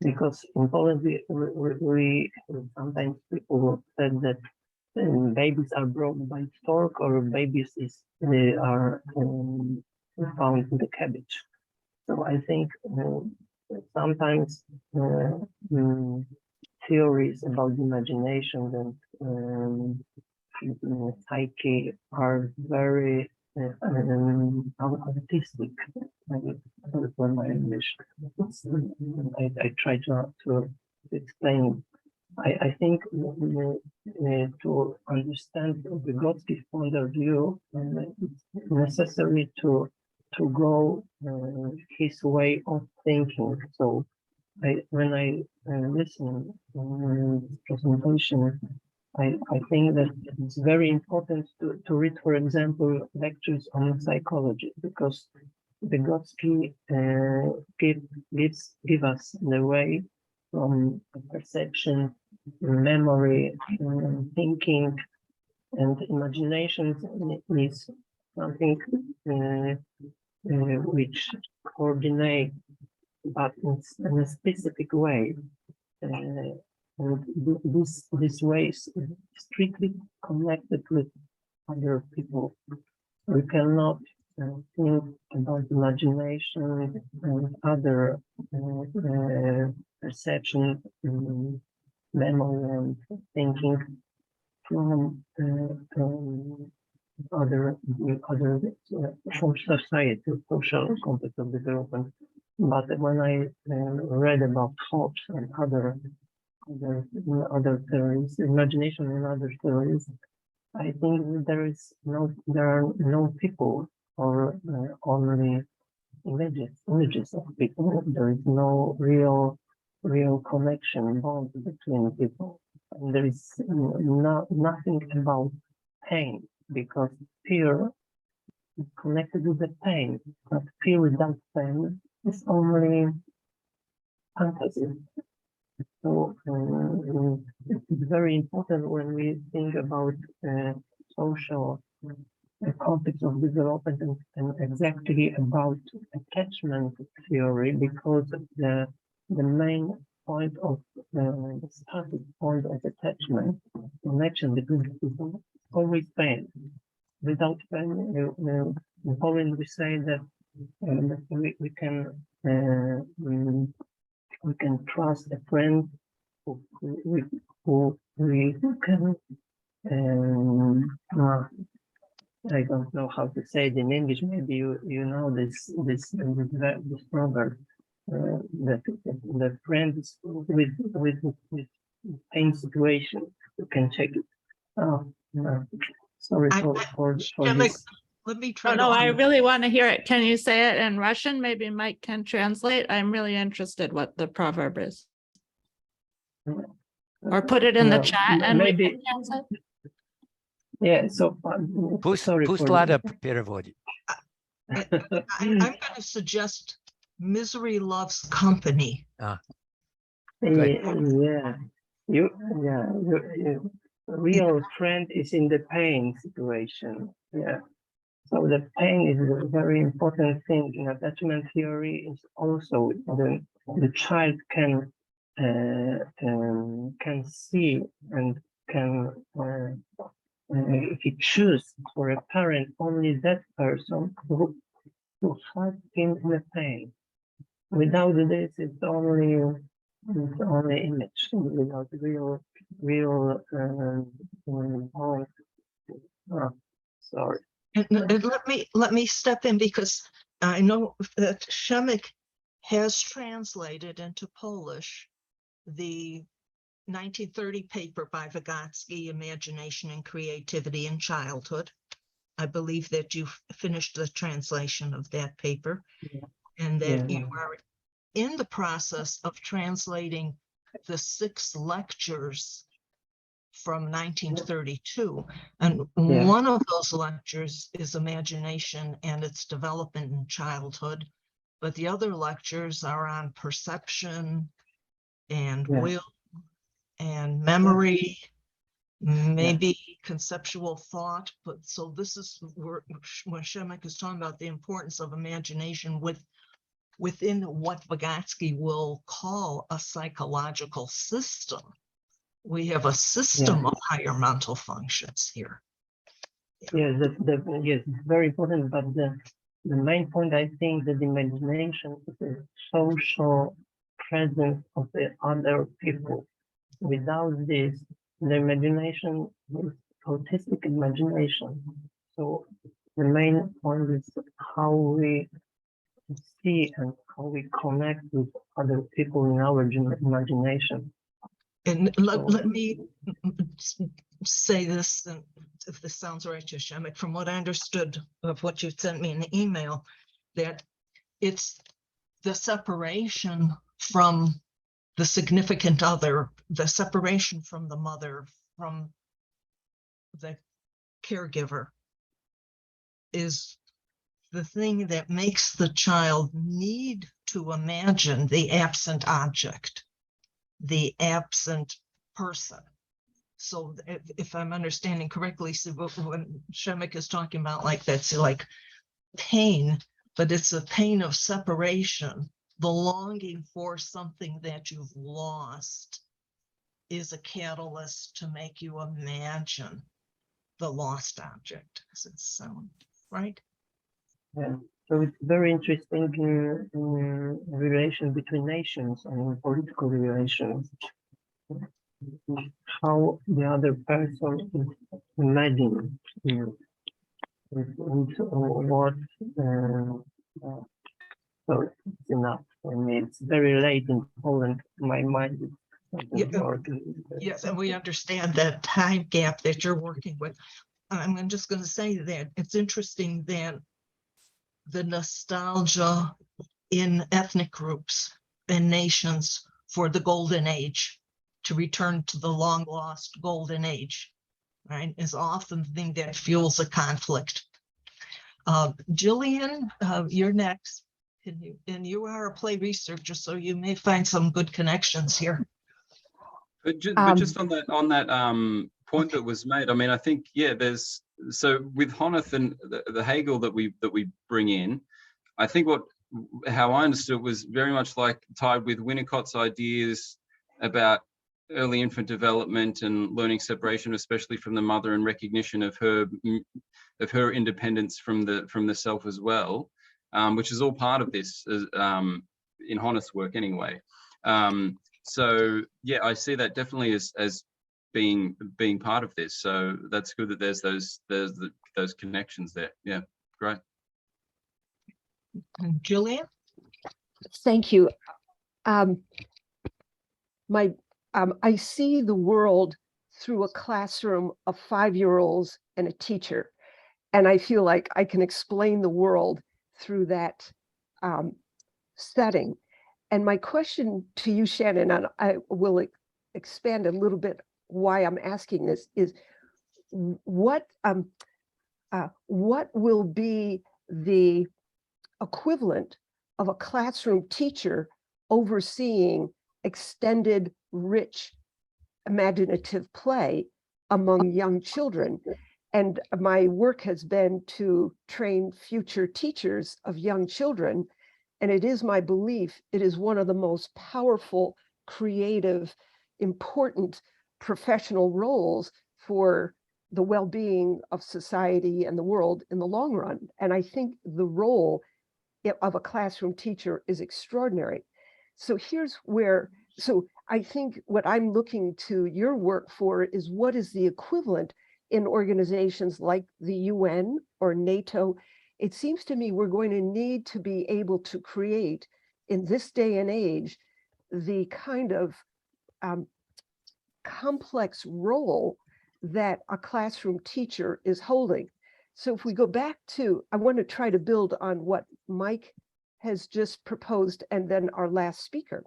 Because in Poland, we sometimes people said that babies are brought by stork, or babies are found in the cabbage. So I think sometimes theories about imagination and psyche are very artistic. For my English, I try to explain. I think to understand Vygotsky's point of view, it's necessary to go his way of thinking. So when I listen to this presentation, I think that it's very important to read, for example, lectures on psychology, because Vygotsky give us the way from perception, memory, thinking, and imagination is something which coordinate, but in a specific way. And this way is strictly connected with other people. We cannot think about imagination and other perception, memory, and thinking from from society, social context of development. But when I read about Hobbes and other theories, imagination and other theories, I think there are no people, or only images of people. There is no real connection, bond between people. And there is nothing about pain, because fear is connected with the pain, but fear without pain is only fantasy. So it's very important when we think about social context of development and exactly about attachment theory, because the main point of the starting point of attachment, connection between the people, always pain. Without pain, in Poland we say that we can trust a friend who we can. I don't know how to say it in English. Maybe you know this proverb that the friends with pain situation, you can check it. Oh no, sorry for Shemek, this. let me try Oh, to. no, I really want to hear it. Can you say it in Russian? Maybe Mike can translate. I'm really interested what the proverb is. Or put it in the chat and we maybe. can translate. Yeah, so sorry for Пусть переводит. I'm going to suggest misery loves company. Good. Yeah, you real friend is in the pain situation. Yeah, so the pain is a very important thing in attachment theory. Is also the child can see and can if he choose for a parent only that person who help him in the pain. Without this, it's only image, without real. Sorry. And let me step in because I know that Shemek has translated into Polish the 1930 paper by Vygotsky, Imagination and Creativity in Childhood. I believe that you finished the translation of that paper, and that you are in the process of translating the 6 lectures from 1932. And one of those lectures is Imagination and its Development in Childhood, but the other lectures are on perception and will and memory, maybe conceptual thought. But so this is where Shemek is talking about the importance of imagination within what Vygotsky will call a psychological system. We have a system of higher mental functions here. Yes, yes, it's very important. But the main point, I think, that imagination is a social presence of the other people. Without this, the imagination is autistic imagination. So the main point is how we see and how we connect with other people in our imagination. And let me say this, and if this sounds right to Shemek, from what I understood of what you sent me in the email, that it's the separation from the significant other, the separation from the mother, from the caregiver, is the thing that makes the child need to imagine the absent object, the absent person. So if I'm understanding correctly, so when Shemek is talking about like that's like pain, but it's a pain of separation, the longing for something that you've lost is a catalyst to make you imagine the lost object. Does it sound right? Yeah. So it's very interesting in relation between nations and political relations. How the other person is imagining you. And what so it's enough for me. It's very late in Poland. My mind is working. Yes, and we understand that time gap that you're working with. I'm just going to say that it's interesting that the nostalgia in ethnic groups and nations for the golden age, to return to the long lost golden age, right, is often the thing that fuels a conflict. Jillian, you're next. And you are a play researcher, so you may find some good connections here. But just on that point that was made, I mean, I think, there's, so with Honneth and the Hegel that we bring in, I think how I understood was very much like tied with Winnicott's ideas about early infant development and learning separation, especially from the mother, and recognition of her independence from the self as well, which is all part of this in Honneth's work anyway. So yeah, I see that definitely as being part of this. So that's good that there's those connections there. Yeah, great. Julian? Thank you. I see the world through a classroom of 5-year-olds and a teacher, and I feel like I can explain the world through that setting. And my question to you, Shannon, and I will expand a little bit why I'm asking this, is what will be the equivalent of a classroom teacher overseeing extended, rich, imaginative play among young children? And my work has been to train future teachers of young children. And it is my belief it is one of the most powerful, creative, important professional roles for the well-being of society and the world in the long run. And I think the role of a classroom teacher is extraordinary. So I think what I'm looking to your work for is what is the equivalent in organizations like the UN or NATO. It seems to me we're going to need to be able to create, in this day and age, the kind of complex role that a classroom teacher is holding. So if we go back to, I want to try to build on what Mike has just proposed, and then our last speaker.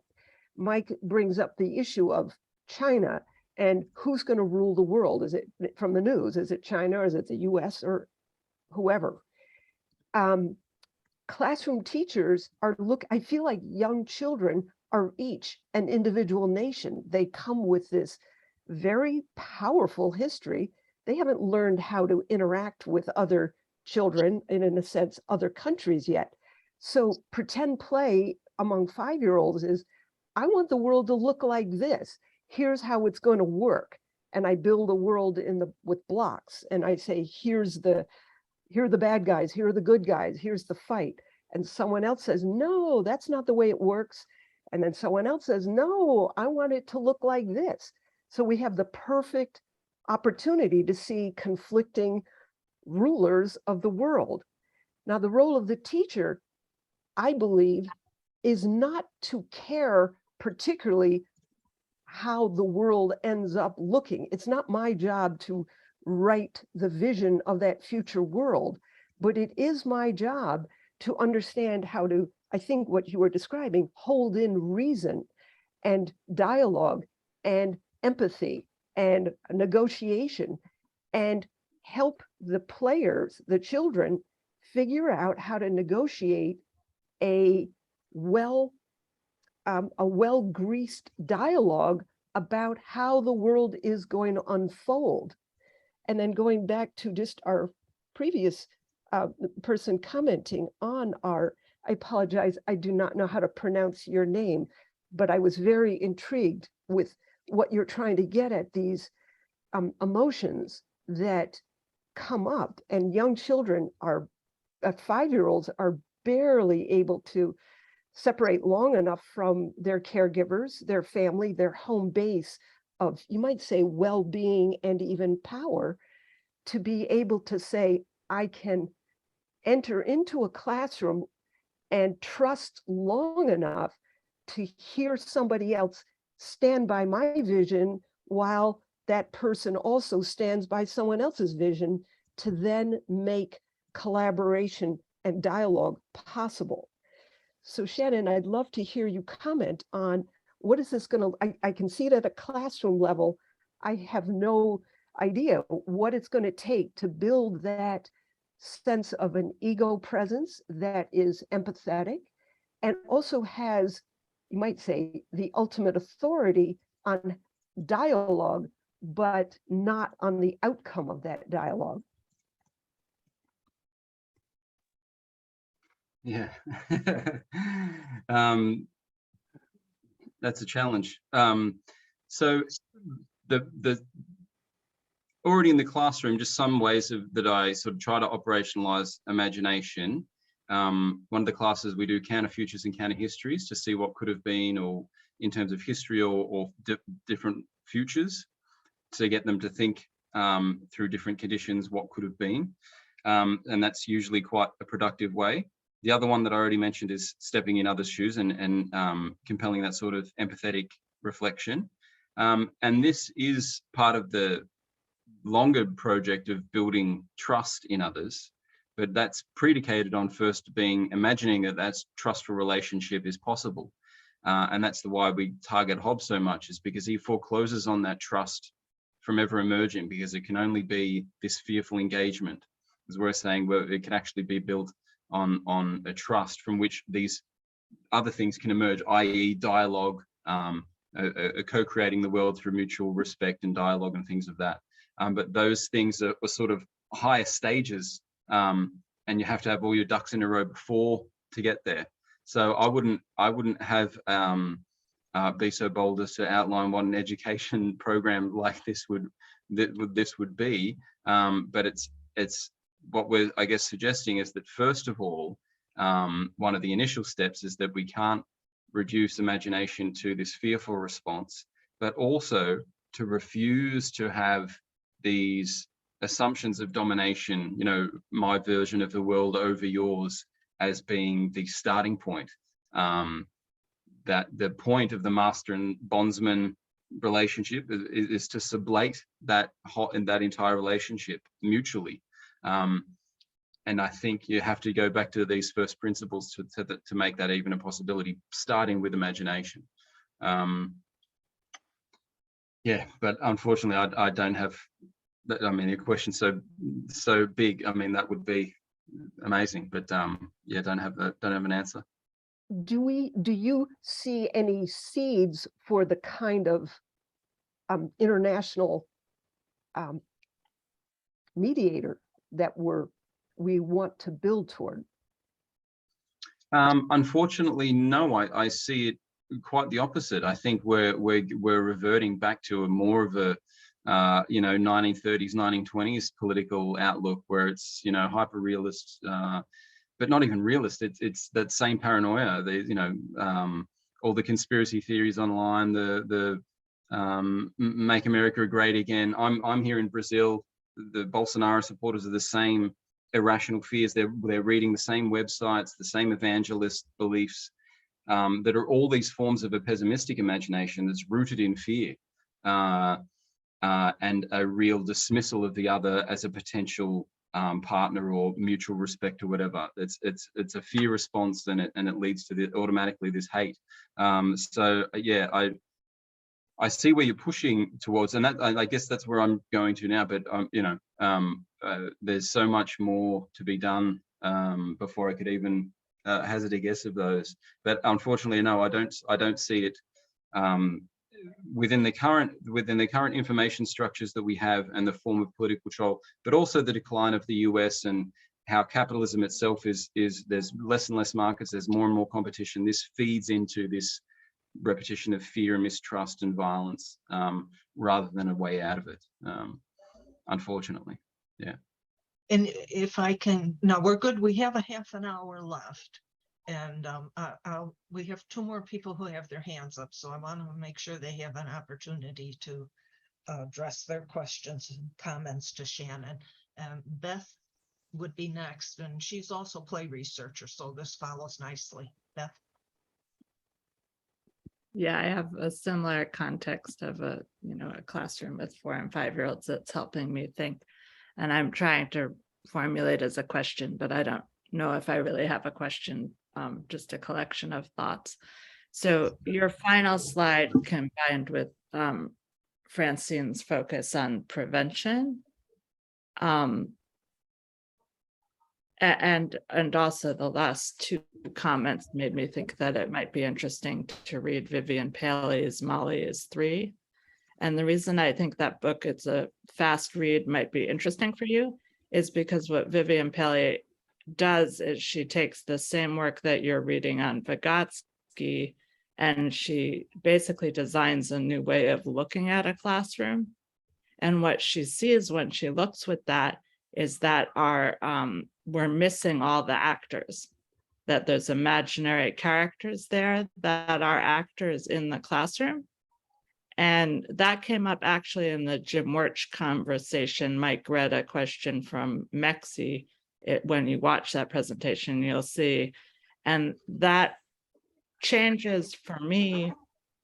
Mike brings up the issue of China and who's going to rule the world. Is it from the news? Is it China, or is it the US, or whoever? Classroom teachers I feel like young children are each an individual nation. They come with this very powerful history. They haven't learned how to interact with other children, and in a sense, other countries yet. So pretend play among 5-year-olds is, I want the world to look like this. Here's how it's going to work. And I build a world with blocks. And I say, here are the bad guys, here are the good guys, here's the fight. And someone else says, no, that's not the way it works. And then someone else says, no, I want it to look like this. So we have the perfect opportunity to see conflicting rulers of the world. Now, the role of the teacher, I believe, is not to care particularly how the world ends up looking. It's not my job to write the vision of that future world, but it is my job to understand how to, I think what you were describing, hold in reason and dialogue and empathy and negotiation, and help the players, the children, figure out how to negotiate a well-greased dialogue about how the world is going to unfold. And then going back to just our previous person commenting on I apologize, I do not know how to pronounce your name, but I was very intrigued with what you're trying to get at, these emotions that come up. And young children are, 5-year-olds are barely able to separate long enough from their caregivers, their family, their home base of, you might say, well-being and even power, to be able to say, I can enter into a classroom and trust long enough to hear somebody else stand by my vision while that person also stands by someone else's vision, to then make collaboration and dialogue possible. So Shannon, I'd love to hear you comment on what is this going to, I can see it at a classroom level. I have no idea what it's going to take to build that sense of an ego presence that is empathetic and also has, you might say, the ultimate authority on dialogue, but not on the outcome of that dialogue. Yeah. that's a challenge. So the already in the classroom, just some ways that I sort of try to operationalize imagination. One of the classes we do counter futures and counter histories to see what could have been, or in terms of history or different futures, to get them to think through different conditions what could have been. And that's usually quite a productive way. The other one that I already mentioned is stepping in others' shoes and compelling that sort of empathetic reflection. And this is part of the longer project of building trust in others, but that's predicated on first imagining that that trustful relationship is possible. And that's why we target Hobbes so much, is because he forecloses on that trust from ever emerging, because it can only be this fearful engagement, as we're saying, where it can actually be built on a trust from which these other things can emerge, i.e. dialogue, co-creating the world through mutual respect and dialogue and things of that. But those things are sort of higher stages, and you have to have all your ducks in a row before to get there. So I wouldn't have be so bold as to outline what an education program like this would be. But it's what we're, I guess, suggesting is that first of all, one of the initial steps is that we can't reduce imagination to this fearful response, but also to refuse to have these assumptions of domination, my version of the world over yours, as being the starting point. That the point of the master and bondsman relationship is to sublate that entire relationship mutually. And I think you have to go back to these first principles to make that even a possibility, starting with imagination. Yeah, but unfortunately, I don't have. I mean, a question so big. I mean, that would be amazing, but yeah, don't have an answer. Do you see any seeds for the kind of international mediator that we want to build toward? Unfortunately, no. I see it quite the opposite. I think we're reverting back to a more of a 1930s, 1920s political outlook, where it's hyper realist, but not even realist. It's that same paranoia. All the conspiracy theories online, the make America great again. I'm here in Brazil. The Bolsonaro supporters are the same irrational fears. They're reading the same websites, the same evangelist beliefs, that are all these forms of a pessimistic imagination that's rooted in fear, and a real dismissal of the other as a potential partner or mutual respect or whatever. It's a fear response, and it leads to automatically this hate. So yeah, I see where you're pushing towards, and that I guess that's where I'm going to now. But there's so much more to be done before I could even hazard a guess of those. But unfortunately, no, I don't see it within the current information structures that we have, and the form of political control, but also the decline of the US and how capitalism itself is there's less and less markets, there's more and more competition. This feeds into this repetition of fear and mistrust and violence, rather than a way out of it, unfortunately. Yeah. And if I can, now we're good. We have a half an hour left, and we have two more people who have their hands up. So I want to make sure they have an opportunity to address their questions and comments to Shannon. And Beth would be next, and she's also play researcher, so this follows nicely. Beth. Yeah, I have a similar context of a classroom with 4 and 5-year-olds that's helping me think. And I'm trying to formulate as a question, but I don't know if I really have a question, just a collection of thoughts. So your final slide combined with Francine's focus on prevention, and also the last 2 comments made me think that it might be interesting to read Vivian Paley's Molly is 3. And the reason I think that book, it's a fast read, might be interesting for you, is because what Vivian Paley does is she takes the same work that you're reading on Vygotsky and she basically designs a new way of looking at a classroom. And what she sees when she looks with that is that we're missing all the actors, that there's imaginary characters there that are actors in the classroom. And that came up actually in the Jim Wirch conversation. Mike read a question from Mexi. When you watch that presentation, you'll see. And that changes for me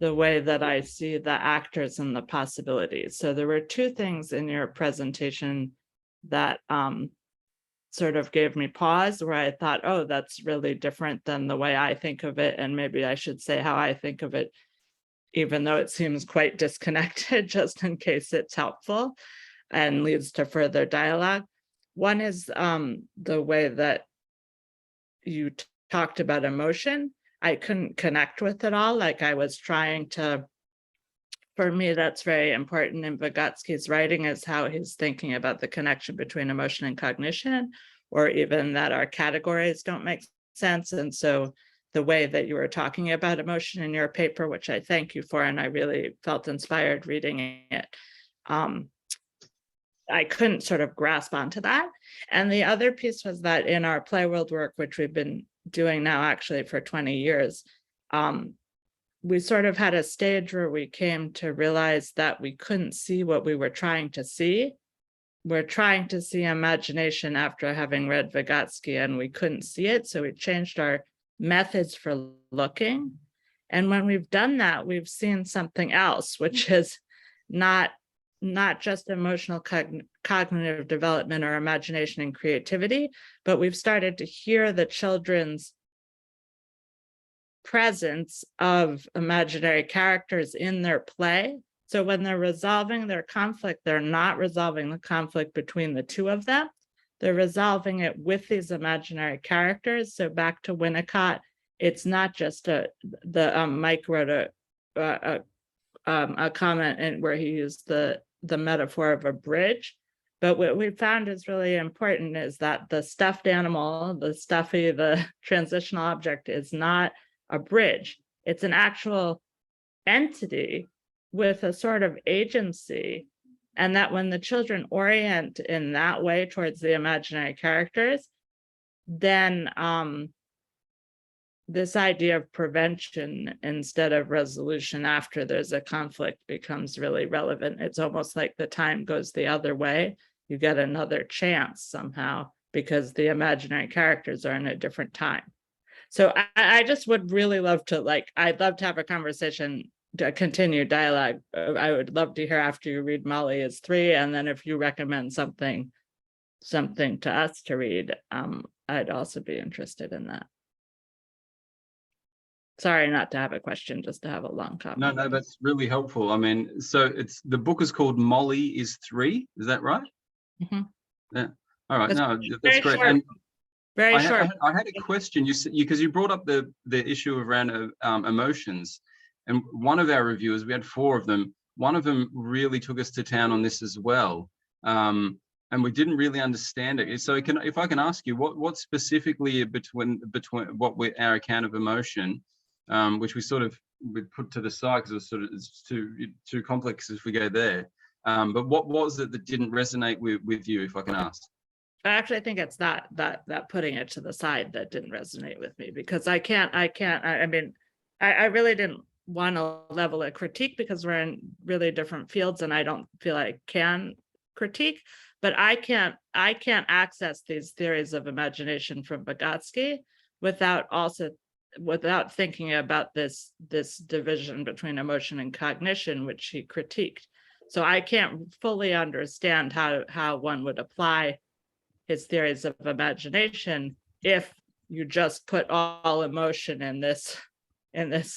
the way that I see the actors and the possibilities. So there were two things in your presentation that sort of gave me pause, where I thought, oh, that's really different than the way I think of it. And maybe I should say how I think of it, even though it seems quite disconnected, just in case it's helpful and leads to further dialogue. One is the way that you talked about emotion. I couldn't connect with it all. Like I was trying to, for me, that's very important in Vygotsky's writing, is how he's thinking about the connection between emotion and cognition, or even that our categories don't make sense. And so the way that you were talking about emotion in your paper, which I thank you for, and I really felt inspired reading it, I couldn't sort of grasp onto that. And the other piece was that in our play world work, which we've been doing now actually for 20 years, we sort of had a stage where we came to realize that we couldn't see what we were trying to see. We're trying to see imagination after having read Vygotsky, and we couldn't see it. So we changed our methods for looking. And when we've done that, we've seen something else, which is not just emotional cognitive development or imagination and creativity, but we've started to hear the children's presence of imaginary characters in their play. So when they're resolving their conflict, they're not resolving the conflict between the two of them. They're resolving it with these imaginary characters. So back to Winnicott, it's not just Mike wrote a comment where he used the metaphor of a bridge. But what we found is really important is that the stuffed animal, the transitional object, is not a bridge. It's an actual entity with a sort of agency. And that when the children orient in that way towards the imaginary characters, then this idea of prevention instead of resolution after there's a conflict becomes really relevant. It's almost like the time goes the other way. You get another chance somehow because the imaginary characters are in a different time. So I just would really love to, I'd love to have a conversation, to continue dialogue. I would love to hear after you read Molly is 3, and then if you recommend something to us to read, I'd also be interested in that. Sorry not to have a question, just to have a long comment. No, that's really helpful. I mean, so the book is called Molly is 3, is that right? Mm-hmm. Yeah. All right. That's That's great. Short. And very short. I had a question. Because you brought up the issue around emotions, and one of our reviewers, we had 4 of them. One of them really took us to town on this as well, and we didn't really understand it. So if I can ask you, what specifically between our account of emotion, which we put to the side because it's too complex if we go there. But what was it that didn't resonate with you, if I can ask? Actually, I think it's that putting it to the side that didn't resonate with me, because I really didn't want to level a critique because we're in really different fields and I don't feel I can critique, but I can't access these theories of imagination from Vygotsky without thinking about this division between emotion and cognition, which he critiqued. So I can't fully understand how one would apply his theories of imagination if you just put all emotion in this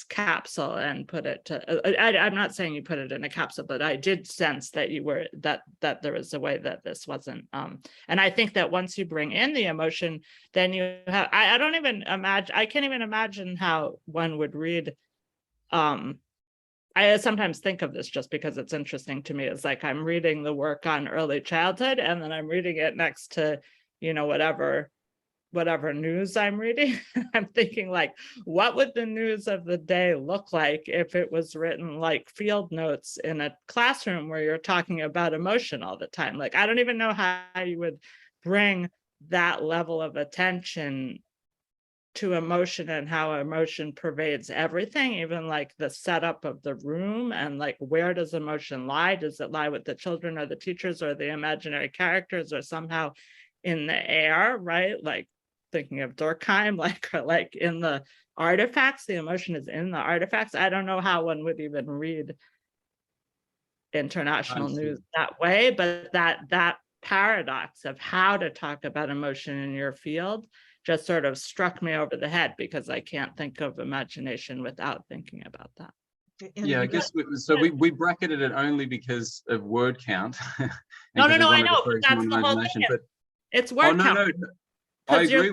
capsule and put it to. I'm not saying you put it in a capsule, but I did sense that you were that there was a way that this wasn't. And I think that once you bring in the emotion, then you have. I don't even imagine. I can't even imagine how one would read. I sometimes think of this just because it's interesting to me. It's like I'm reading the work on early childhood, and then I'm reading it next to, whatever whatever news I'm reading. I'm thinking like, what would the news of the day look like if it was written like field notes in a classroom where you're talking about emotion all the time? Like, I don't even know how you would bring that level of attention to emotion and how emotion pervades everything, even like the setup of the room, and like, where does emotion lie? Does it lie with the children or the teachers or the imaginary characters, or somehow in the air, right? Like thinking of Durkheim, like in the artifacts, the emotion is in the artifacts. I don't know how one would even read international news that way, but that paradox of how to talk about emotion in your field just sort of struck me over the head, because I can't think of imagination without thinking about that. Yeah, I guess we bracketed it only because of word count. No, I know, but that's the whole thing. But it's word count. No, I agree.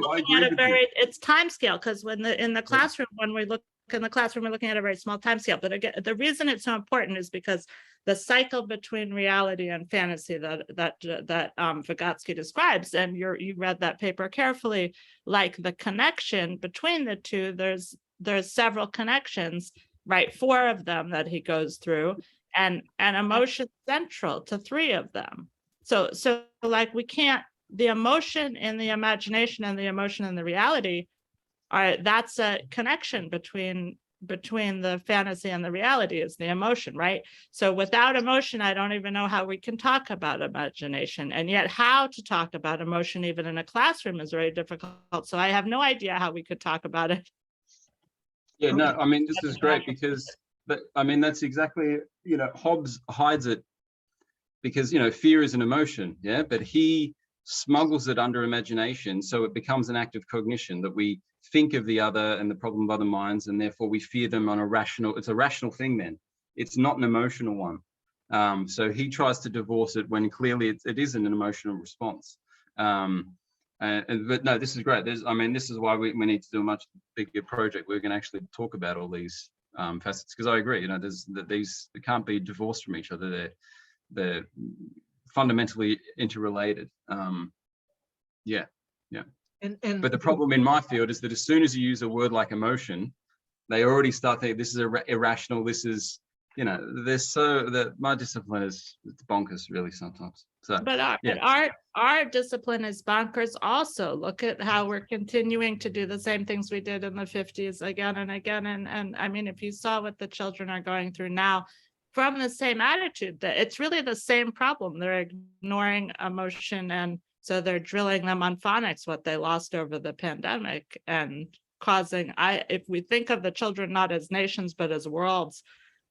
It's time scale, because when in the classroom, when we look in the classroom, we're looking at a very small time scale. But again, the reason it's so important is because the cycle between reality and fantasy that Vygotsky describes, and you read that paper carefully, like the connection between the two, there's several connections, right? 4 of them that he goes through, and emotion central to 3 of them. So like, we can't, the emotion in the imagination and the emotion in the reality that's a connection between the fantasy and the reality, is the emotion, right? So without emotion, I don't even know how we can talk about imagination. And yet how to talk about emotion even in a classroom is very difficult. So I have no idea how we could talk about it. Yeah, no, I mean, this is great, because I mean, that's exactly, Hobbes hides it because, fear is an emotion, yeah, but he smuggles it under imagination, so it becomes an act of cognition, that we think of the other and the problem of other minds, and therefore we fear them on it's a rational thing then. It's not an emotional one. So he tries to divorce it when clearly it isn't an emotional response. But no, this is great. This is why we need to do a much bigger project. We're going to actually talk about all these facets, because I agree, they can't be divorced from each other. They're fundamentally interrelated. Yeah. But the problem in my field is that as soon as you use a word like emotion, they already start thinking this is irrational. This is, my discipline is bonkers, really, sometimes. So, but our discipline is bonkers also. Look at how we're continuing to do the same things we did in the 50s again and again. And I mean, if you saw what the children are going through now, from the same attitude, that it's really the same problem. They're ignoring emotion, and so they're drilling them on phonics, what they lost over the pandemic, and causing, if we think of the children not as nations but as worlds,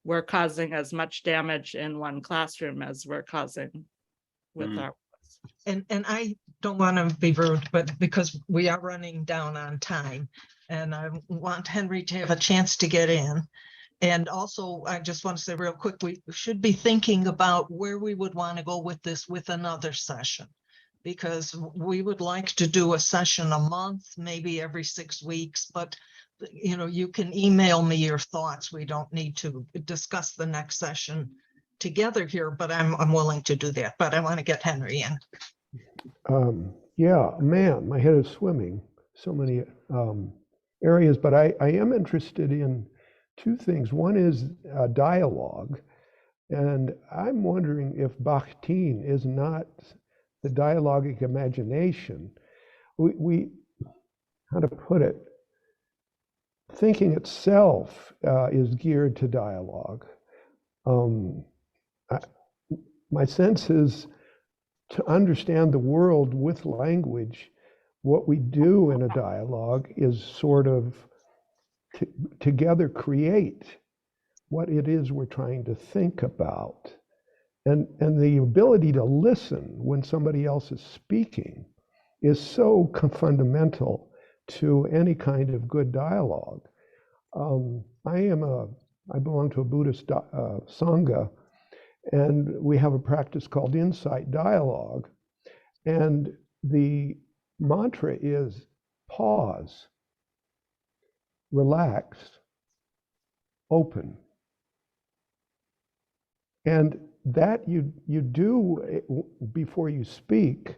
we're causing as much damage in one classroom as we're causing with our. And I don't want to be rude, but because we are running down on time, and I want Henry to have a chance to get in. And also, I just want to say real quick, we should be thinking about where we would want to go with this with another session, because we would like to do a session a month, maybe every 6 weeks, but you can email me your thoughts. We don't need to discuss the next session together here, but I'm willing to do that. But I want to get Henry in. Yeah, man, my head is swimming. So many areas, but I am interested in 2 things. One is dialogue, and I'm wondering if Bakhtin is not the dialogic imagination. We how to put it, thinking itself is geared to dialogue. My sense is to understand the world with language, what we do in a dialogue is sort of together create what it is we're trying to think about. And the ability to listen when somebody else is speaking is so fundamental to any kind of good dialogue. I belong to a Buddhist Sangha, and we have a practice called insight dialogue. And the mantra is pause, relax, open. And that you do before you speak,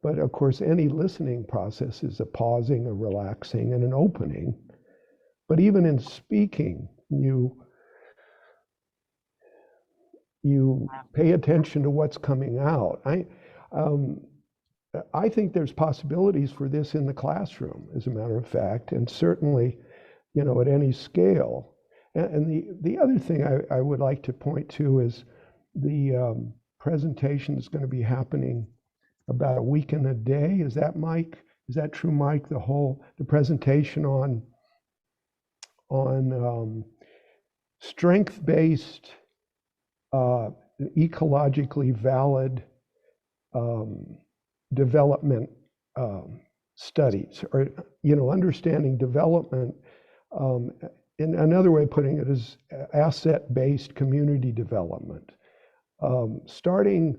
But of course, any listening process is a pausing, a relaxing, and an opening. But even in speaking, you pay attention to what's coming out. I think there's possibilities for this in the classroom, as a matter of fact, and certainly, at any scale. And the other thing I would like to point to is the presentation is going to be happening about a week and a day. Is that, Mike? Is that true, Mike? The presentation on strength-based, ecologically valid development studies, or understanding development. In another way of putting it is asset-based community development, starting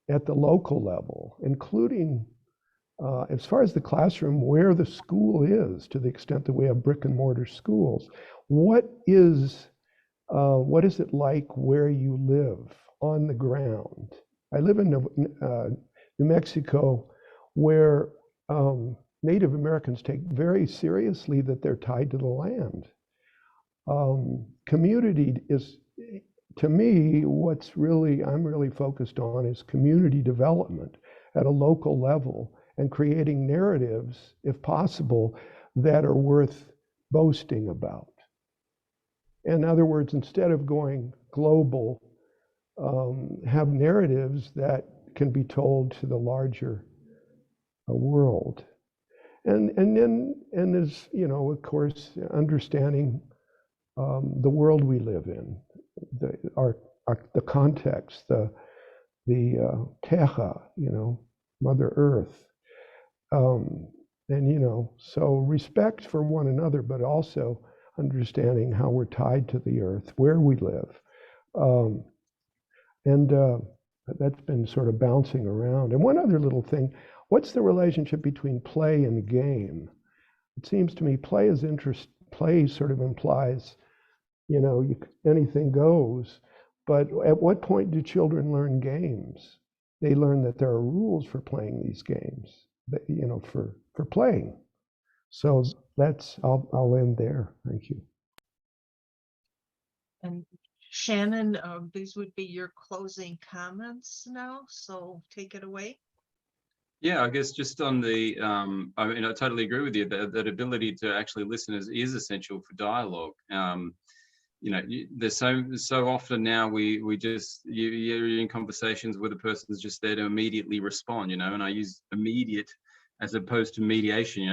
at the local level, including as far as the classroom, where the school is, to the extent that we have brick and mortar schools. What is it like where you live on the ground? I live in New Mexico, where Native Americans take very seriously that they're tied to the land. Community is, to me, I'm really focused on is community development at a local level, and creating narratives, if possible, that are worth boasting about. In other words, instead of going global, have narratives that can be told to the larger world. And there's, of course, understanding the world we live in, the context, the Terra, Mother Earth. So respect for one another, but also understanding how we're tied to the earth, where we live. That's been sort of bouncing around. And one other little thing, what's the relationship between play and game? It seems to me play sort of implies, anything goes. But at what point do children learn games? They learn that there are rules for playing these games, for playing. So I'll end there. Thank you. And Shannon, these would be your closing comments now, so take it away. Yeah, I guess just on the, I totally agree with you that ability to actually listen is essential for dialogue. There's so often now we just, you're in conversations where the person's just there to immediately respond, and I use immediate as opposed to mediation.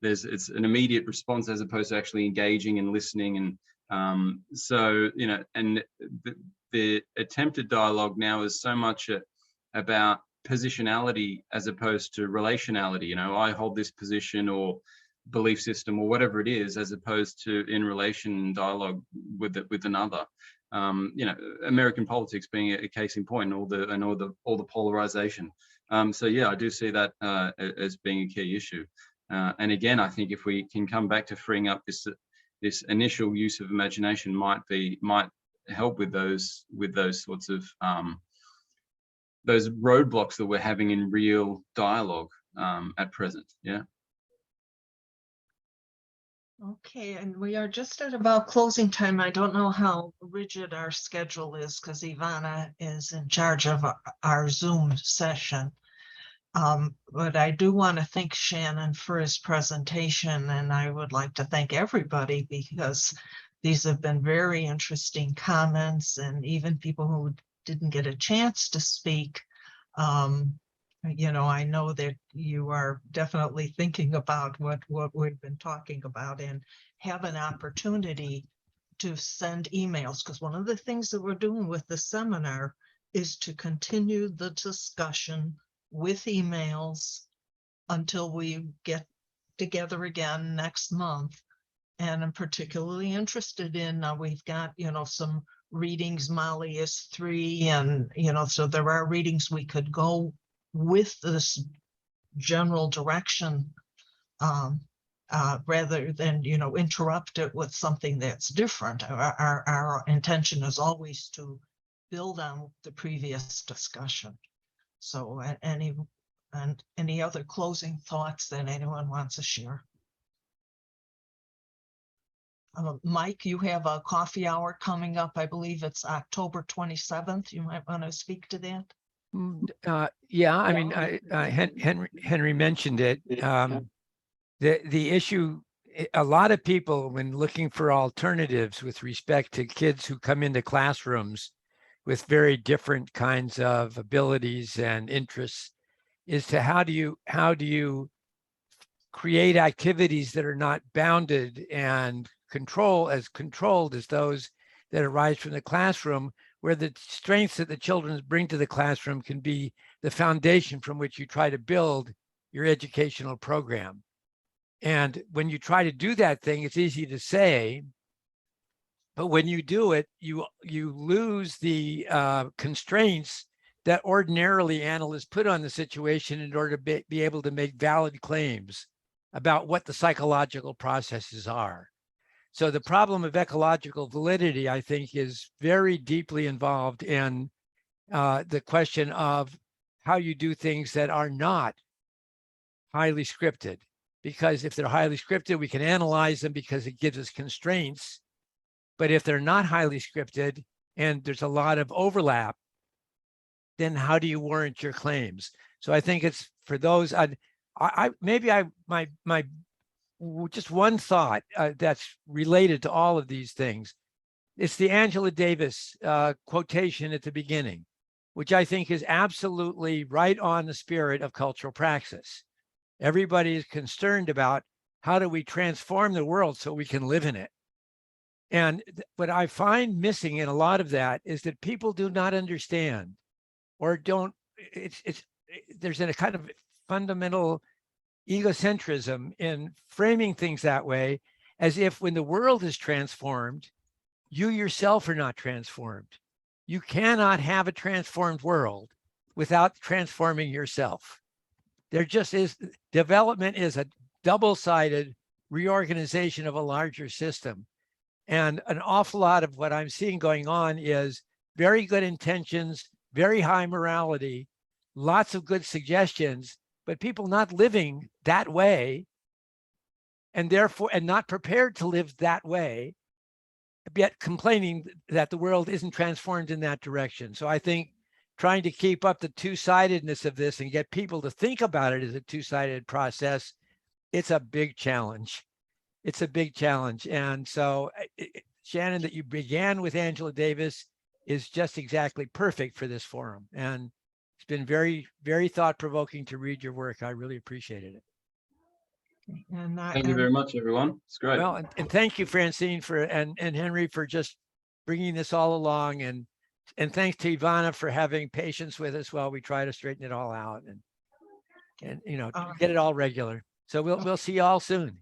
It's an immediate response as opposed to actually engaging and listening. And and the attempted dialogue now is so much about positionality as opposed to relationality. I hold this position or belief system or whatever it is, as opposed to in relation dialogue with another. American politics being a case in point, all the polarization. So yeah, I do see that as being a key issue. And again, I think if we can come back to freeing up this initial use of imagination, might help with those sorts of those roadblocks that we're having in real dialogue at present. Yeah. Okay, and we are just at about closing time. I don't know how rigid our schedule is because Ivana is in charge of our Zoom session. But I do want to thank Shannon for his presentation, and I would like to thank everybody because these have been very interesting comments, and even people who didn't get a chance to speak. I know that you are definitely thinking about what we've been talking about and have an opportunity to send emails, because one of the things that we're doing with the seminar is to continue the discussion with emails until we get together again next month. And I'm particularly interested in, we've got, some readings. Molly is 3, and, so there are readings we could go with this general direction rather than, interrupt it with something that's different. Our intention is always to build on the previous discussion. So any And any other closing thoughts that anyone wants to share? Mike, you have a coffee hour coming up. I believe it's October 27th. You might want to speak to that. Yeah, I mean, Henry mentioned it. The issue, a lot of people, when looking for alternatives with respect to kids who come into classrooms with very different kinds of abilities and interests, is to how do you create activities that are not bounded and controlled as those that arise from the classroom, where the strengths that the children bring to the classroom can be the foundation from which you try to build your educational program. And when you try to do that thing, it's easy to say, but when you do it, you lose the constraints that ordinarily analysts put on the situation in order to be able to make valid claims about what the psychological processes are. So the problem of ecological validity, I think, is very deeply involved in the question of how you do things that are not highly scripted. Because if they're highly scripted, we can analyze them because it gives us constraints. But if they're not highly scripted and there's a lot of overlap, then how do you warrant your claims? So I think it's for those, my just one thought that's related to all of these things. It's the Angela Davis quotation at the beginning, which I think is absolutely right on the spirit of cultural praxis. Everybody is concerned about how do we transform the world so we can live in it. And what I find missing in a lot of that is that people do not understand or don't, there's a kind of fundamental egocentrism in framing things that way, as if when the world is transformed, you yourself are not transformed. You cannot have a transformed world without transforming yourself. There just is, development is a double-sided reorganization of a larger system. And an awful lot of what I'm seeing going on is very good intentions, very high morality, lots of good suggestions, but people not living that way, and therefore, and not prepared to live that way, yet complaining that the world isn't transformed in that direction. So I think trying to keep up the two-sidedness of this and get people to think about it as a two-sided process, it's a big challenge. It's a big challenge. And so, Shannon, that you began with Angela Davis is just exactly perfect for this forum. And it's been very, very thought-provoking to read your work. I really appreciated it. And Thank you very much, everyone. It's great. Well, and thank you, Francine, and Henry, for just bringing this all along. And thanks to Ivana for having patience with us while we try to straighten it all out and get it all regular. So we'll see you all soon.